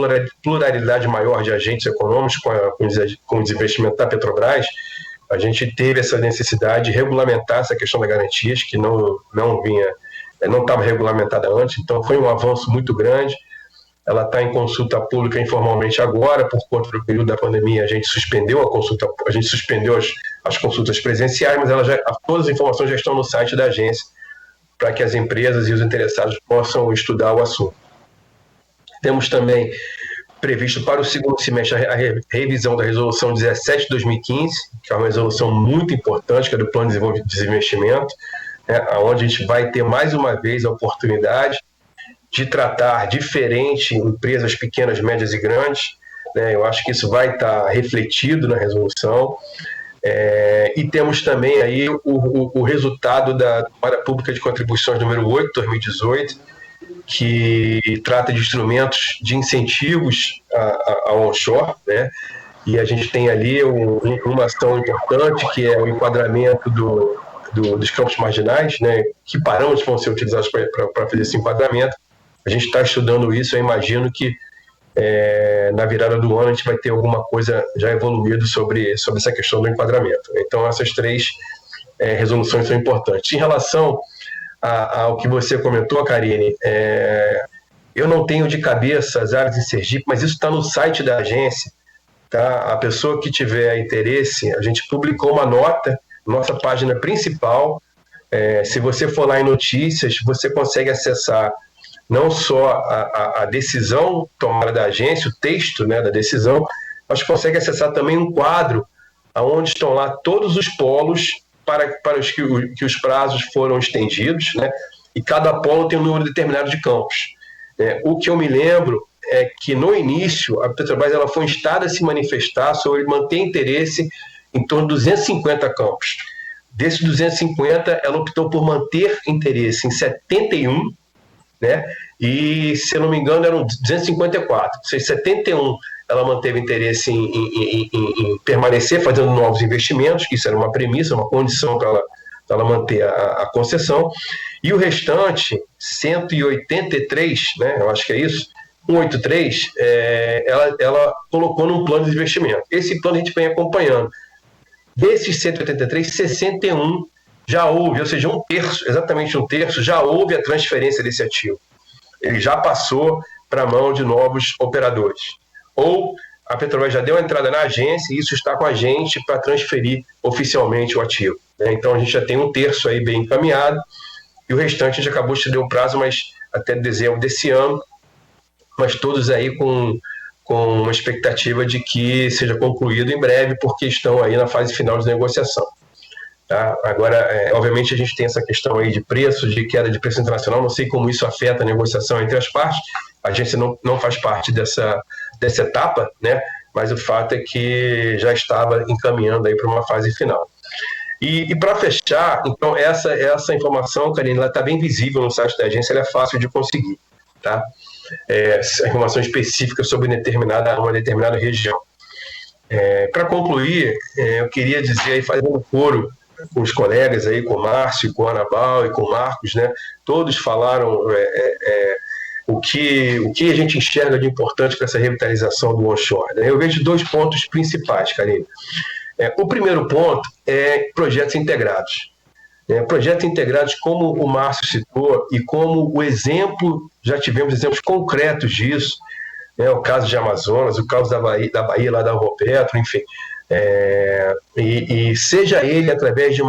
pluralidade maior de agentes econômicos com o desinvestimento da Petrobras, a gente teve essa necessidade de regulamentar essa questão das garantias, que não estava regulamentada antes. Então foi um avanço muito grande. Ela está em consulta pública informalmente agora, por conta do período da pandemia. A gente suspendeu as consultas presenciais, mas todas as informações já estão no site da agência, para que as empresas e os interessados possam estudar o assunto. Temos também previsto para o segundo semestre a revisão da Resolução 17 de 2015, que é uma resolução muito importante, que é do Plano de Desinvestimento, onde a gente vai ter mais uma vez a oportunidade de tratar diferente empresas pequenas, médias e grandes. Eu acho que isso vai estar refletido na resolução. E temos também aí o resultado da Tomada Pública de Contribuições número 8, 2018, que trata de instrumentos de incentivos ao onshore, né? E a gente tem ali uma ação importante, que é o enquadramento dos campos marginais, né? Que parâmetros vão ser utilizados para fazer esse enquadramento. A gente está estudando isso. Eu imagino que na virada do ano a gente vai ter alguma coisa já evoluído sobre essa questão do enquadramento. Então essas três resoluções são importantes. Em relação ao que você comentou, Karine, eu não tenho de cabeça as áreas em Sergipe, mas isso está no site da agência, tá? A pessoa que tiver interesse, a gente publicou uma nota, nossa página principal. Se você for lá em notícias, você consegue acessar não só a decisão tomada da agência, o texto, né, da decisão, mas consegue acessar também um quadro onde estão lá todos os polos para os que os prazos foram estendidos, né, e cada polo tem um número determinado de campos. O que eu me lembro é que, no início, a Petrobras ela foi instada a se manifestar sobre manter interesse em torno de 250 campos. Desses 250, ela optou por manter interesse em 71, né? E, se eu não me engano, eram 254. Ou seja, 71 ela manteve interesse em permanecer fazendo novos investimentos, que isso era uma premissa, uma condição para ela manter a concessão. E o restante, 183, né, eu acho que é isso, 183, ela colocou num plano de investimento. Esse plano a gente vem acompanhando. Desses 183, 61 já houve, ou seja, exatamente um terço, já houve a transferência desse ativo. Ele já passou para a mão de novos operadores. Ou a Petrobras já deu a entrada na agência e isso está com a gente para transferir oficialmente o ativo. Então a gente já tem um terço aí bem encaminhado e o restante a gente acabou de ter um prazo, mas até dezembro desse ano, mas todos aí com uma expectativa de que seja concluído em breve, porque estão aí na fase final de negociação. Tá? Agora, obviamente, a gente tem essa questão aí de preço, de queda de preço internacional, não sei como isso afeta a negociação entre as partes, a agência não faz parte dessa etapa, né? Mas o fato é que já estava encaminhando aí para uma fase final. E para fechar, então, essa informação, Karine, ela está bem visível no site da agência, ela é fácil de conseguir, tá? A informação específica sobre uma determinada região. Para concluir, eu queria dizer, aí, fazendo coro com os colegas aí, com o Márcio, com o Anabal e com o Marcos, né? Todos falaram o que a gente enxerga de importante para essa revitalização do onshore, né? Eu vejo 2 pontos principais, Karine. O primeiro ponto é projetos integrados. Projetos integrados, como o Márcio citou, e como já tivemos exemplos concretos disso, o caso de Amazonas, o caso da Bahia lá da Alvopetro, enfim. E seja ele através de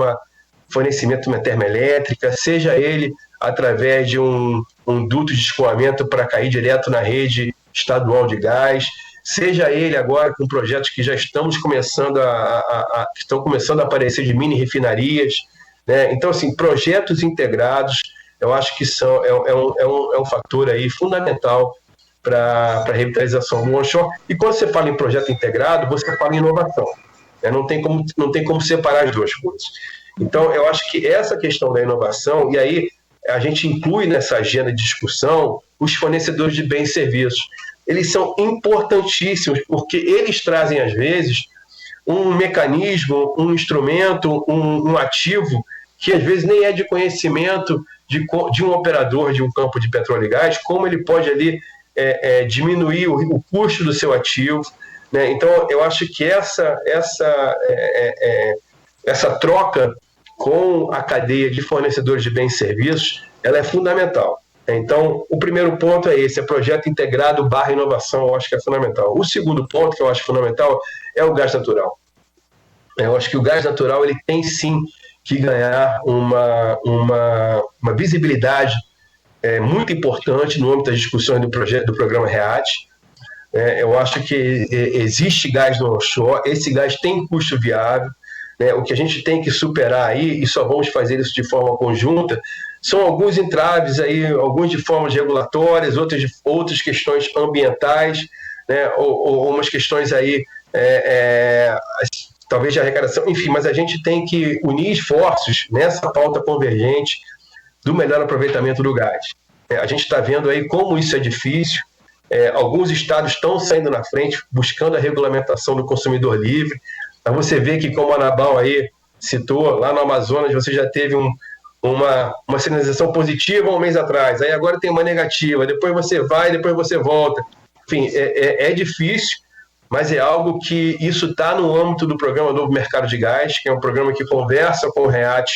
fornecimento de uma termoelétrica, seja ele através de um duto de escoamento para cair direto na rede estadual de gás, seja ele agora com projetos que já estão começando a aparecer de mini refinarias, né? Então, assim, projetos integrados, eu acho que é um fator aí fundamental para a revitalização do onshore. E quando você fala em projeto integrado, você fala em inovação. Não tem como separar as duas coisas. Então, eu acho que essa questão da inovação, e aí a gente inclui nessa agenda de discussão os fornecedores de bens e serviços. Eles são importantíssimos, porque eles trazem, às vezes, um mecanismo, um instrumento, um ativo que, às vezes, nem é de conhecimento de um operador de um campo de petróleo e gás, como ele pode ali diminuir o custo do seu ativo, né? Então, eu acho que essa troca com a cadeia de fornecedores de bens e serviços, ela é fundamental. Então, o primeiro ponto é esse, projeto integrado / inovação, eu acho que é fundamental. O segundo ponto que eu acho fundamental é o gás natural. Eu acho que o gás natural ele tem sim que ganhar uma visibilidade muito importante no âmbito das discussões do programa REAT. Eu acho que existe gás no onshore, esse gás tem custo viável, né? O que a gente tem que superar aí, e só vamos fazer isso de forma conjunta, são alguns entraves aí, alguns de formas regulatórias, outras questões ambientais, né? ou umas questões aí, talvez de arrecadação, enfim, mas a gente tem que unir esforços nessa pauta convergente do melhor aproveitamento do gás. A gente está vendo aí como isso é difícil, alguns estados estão saindo na frente, buscando a regulamentação do consumidor livre, mas você vê que, como a Anabal aí citou, lá no Amazonas você já teve uma sinalização positiva um mês atrás, aí agora tem uma negativa, depois você vai, depois você volta. Enfim, é difícil, mas é algo que isso está no âmbito do programa Novo Mercado de Gás, que é um programa que conversa com o REAT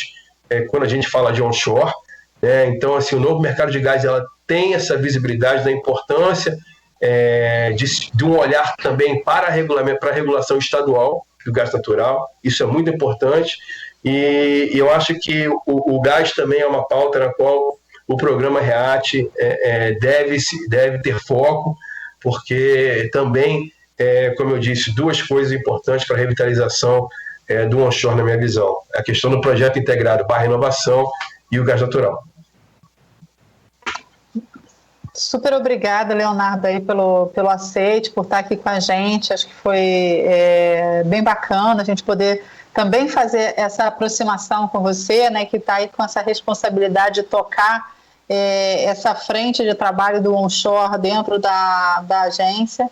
quando a gente fala de onshore. Então, assim, o Novo Mercado de Gás ela tem essa visibilidade da importância de um olhar também para a regulação estadual do gás natural. Isso é muito importante. E eu acho que o gás também é uma pauta na qual o programa REAT deve ter foco, porque também, como eu disse, 2 coisas importantes para a revitalização do onshore, na minha visão. A questão do projeto integrado / inovação e o gás natural. Super obrigada, Leonardo, aí pelo aceite, por estar aqui com a gente. Acho que foi bem bacana a gente poder também fazer essa aproximação com você, né, que está aí com essa responsabilidade de tocar essa frente de trabalho do onshore dentro da agência.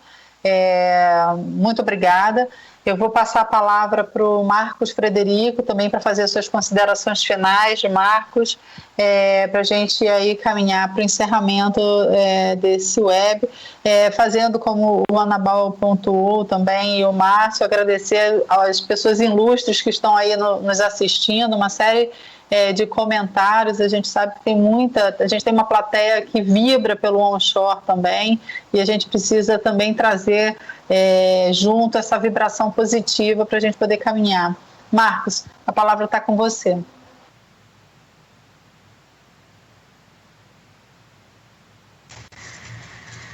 Muito obrigada. Eu vou passar a palavra para o Marcos Frederico também para fazer as suas considerações finais, Marcos, para a gente aí caminhar para o encerramento desse web, fazendo como o Anabal pontuou também e o Márcio, agradecer às pessoas ilustres que estão aí nos assistindo, uma série de comentários. A gente sabe que a gente tem uma plateia que vibra pelo onshore também, e a gente precisa também trazer junto essa vibração positiva para a gente poder caminhar. Marcos, a palavra está com você.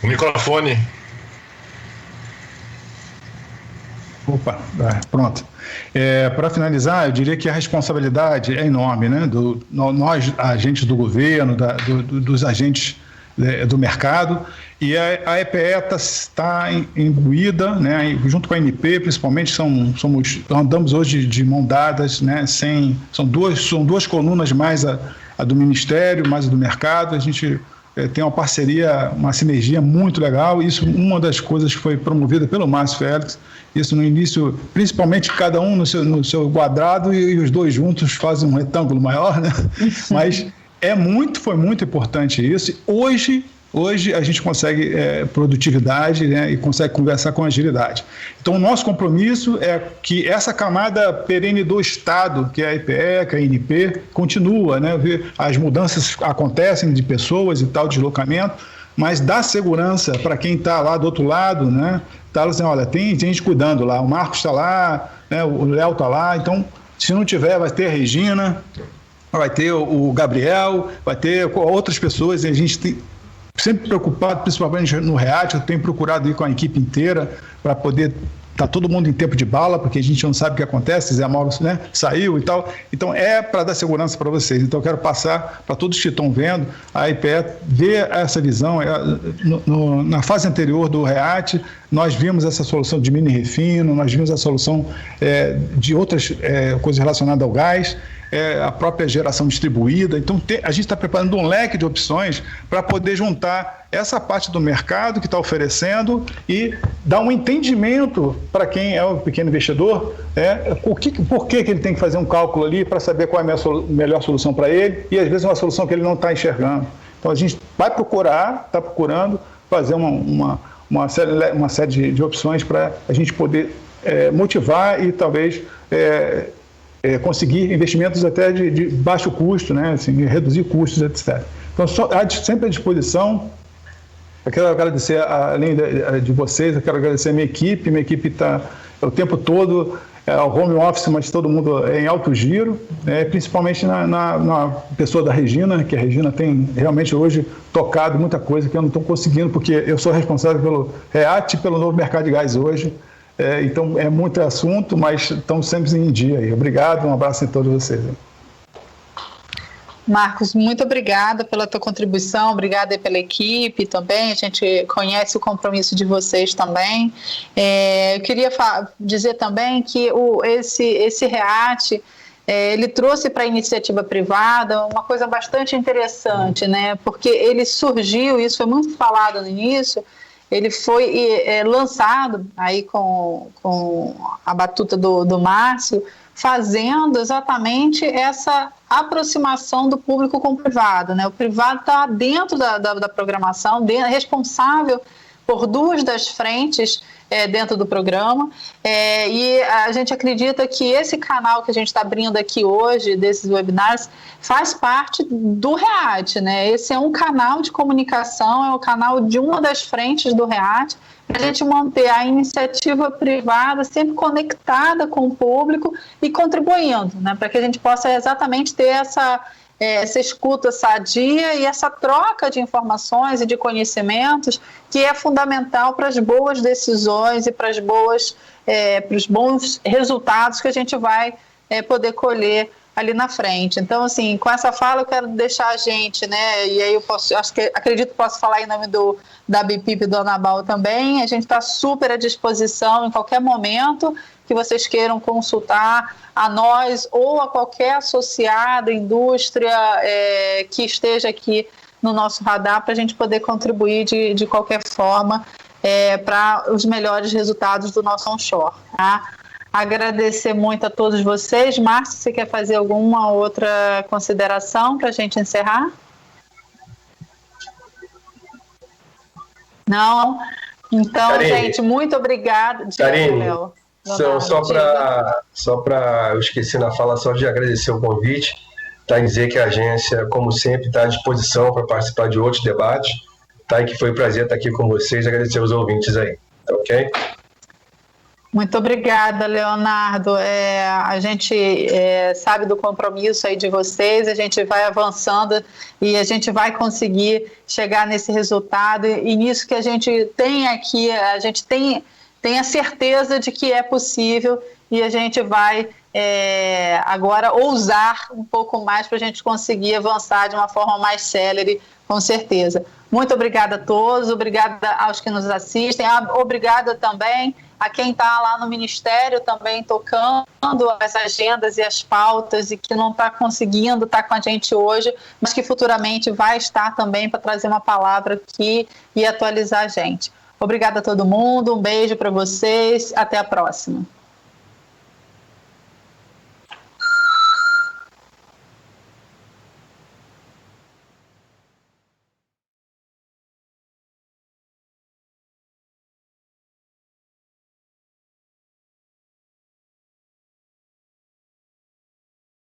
O microfone. Opa, pronto. Para finalizar, eu diria que a responsabilidade é enorme, né? Nós, agentes do governo, dos agentes do mercado, e a EPE está imbuída, né? Junto com a ANP, principalmente, andamos hoje de mão dadas, né? São duas colunas, mais a do Ministério, mais a do mercado. A gente tem uma parceria, uma sinergia muito legal. Isso, uma das coisas que foi promovida pelo Márcio Félix. Isso no início, principalmente cada um no seu quadrado, e os dois juntos fazem um retângulo maior, né? Mas foi muito importante isso. Hoje a gente consegue produtividade, né, e consegue conversar com agilidade. Então, o nosso compromisso é que essa camada perene do Estado, que é a EPE, que é a ANP, continua, né? As mudanças acontecem de pessoas e tal, deslocamento, mas dá segurança para quem está lá do outro lado, né? Tá assim, olha, tem gente cuidando lá, o Marcos está lá, né, o Léo está lá, então, se não tiver, vai ter a Regina, vai ter o Gabriel, vai ter outras pessoas, e a gente tem sempre preocupado, principalmente no REAT, eu tenho procurado ir com a equipe inteira para poder estar todo mundo em tempo de bala, porque a gente não sabe o que acontece, Zé Mauro, né, saiu e tal. Então, para dar segurança para vocês. Então, eu quero passar para todos que estão vendo, a IPE ver essa visão. Na fase anterior do REAT, nós vimos essa solução de mini refino, nós vimos a solução de outras coisas relacionadas ao gás, a própria geração distribuída. Então, a gente está preparando um leque de opções para poder juntar essa parte do mercado que está oferecendo e dar um entendimento para quem é o pequeno investidor, por que ele tem que fazer um cálculo ali para saber qual é a melhor solução para ele, e às vezes uma solução que ele não está enxergando. Então, a gente vai está procurando fazer uma série de opções para a gente poder motivar e talvez conseguir investimentos até de baixo custo, né? Assim, reduzir custos, etc. Então, sempre à disposição. Eu quero agradecer, além de vocês, eu quero agradecer a minha equipe. Minha equipe está o tempo todo ao home office, mas todo mundo em alto giro, principalmente na pessoa da Regina, que a Regina tem realmente hoje tocado muita coisa que eu não estou conseguindo, porque eu sou responsável pelo REAT e pelo novo mercado de gás hoje. Então, é muito assunto, mas estamos sempre em dia aí. Obrigado, um abraço a todos vocês. Marcos, muito obrigada pela tua contribuição, obrigada pela equipe também, a gente conhece o compromisso de vocês também. Eu queria dizer também que esse REAT, ele trouxe para a iniciativa privada uma coisa bastante interessante, né? Porque ele surgiu, isso foi muito falado no início, ele foi lançado aí com a batuta do Márcio, fazendo exatamente essa aproximação do público com o privado, né? O privado está dentro da programação, responsável por duas das frentes dentro do programa, e a gente acredita que esse canal que a gente está abrindo aqui hoje, desses webinars, faz parte do REAT, né? Esse é um canal de comunicação, é o canal de uma das frentes do REAT, para a gente manter a iniciativa privada sempre conectada com o público e contribuindo, né? Para que a gente possa exatamente ter essa escuta sadia e essa troca de informações e de conhecimentos que é fundamental para as boas decisões e para os bons resultados que a gente vai poder colher ali na frente. Então, assim, com essa fala eu quero deixar a gente, né, e aí eu acredito que posso falar em nome da BPIP e do Anabal também, a gente está super à disposição em qualquer momento que vocês queiram consultar a nós ou a qualquer associado, indústria que esteja aqui no nosso radar para a gente poder contribuir de qualquer forma para os melhores resultados do nosso onshore, tá? Agradecer muito a todos vocês. Márcio, você quer fazer alguma outra consideração para a gente encerrar? Não? Então, Karine, gente, muito obrigada. Karine, só para eu esqueci na fala, só de agradecer o convite, tá, dizer que a agência, como sempre, está à disposição para participar de outros debates, tá, e que foi um prazer estar aqui com vocês, agradecer os ouvintes aí, tá, ok? Muito obrigada, Leonardo. A gente sabe do compromisso aí de vocês, a gente vai avançando e a gente vai conseguir chegar nesse resultado e nisso que a gente tem aqui, a gente tem a certeza de que é possível e a gente vai agora ousar um pouco mais para a gente conseguir avançar de uma forma mais célere, com certeza. Muito obrigada a todos, obrigada aos que nos assistem, obrigada também a quem está lá no Ministério também tocando as agendas e as pautas e que não está conseguindo estar com a gente hoje, mas que futuramente vai estar também para trazer uma palavra aqui e atualizar a gente. Obrigada a todo mundo, um beijo para vocês, até a próxima.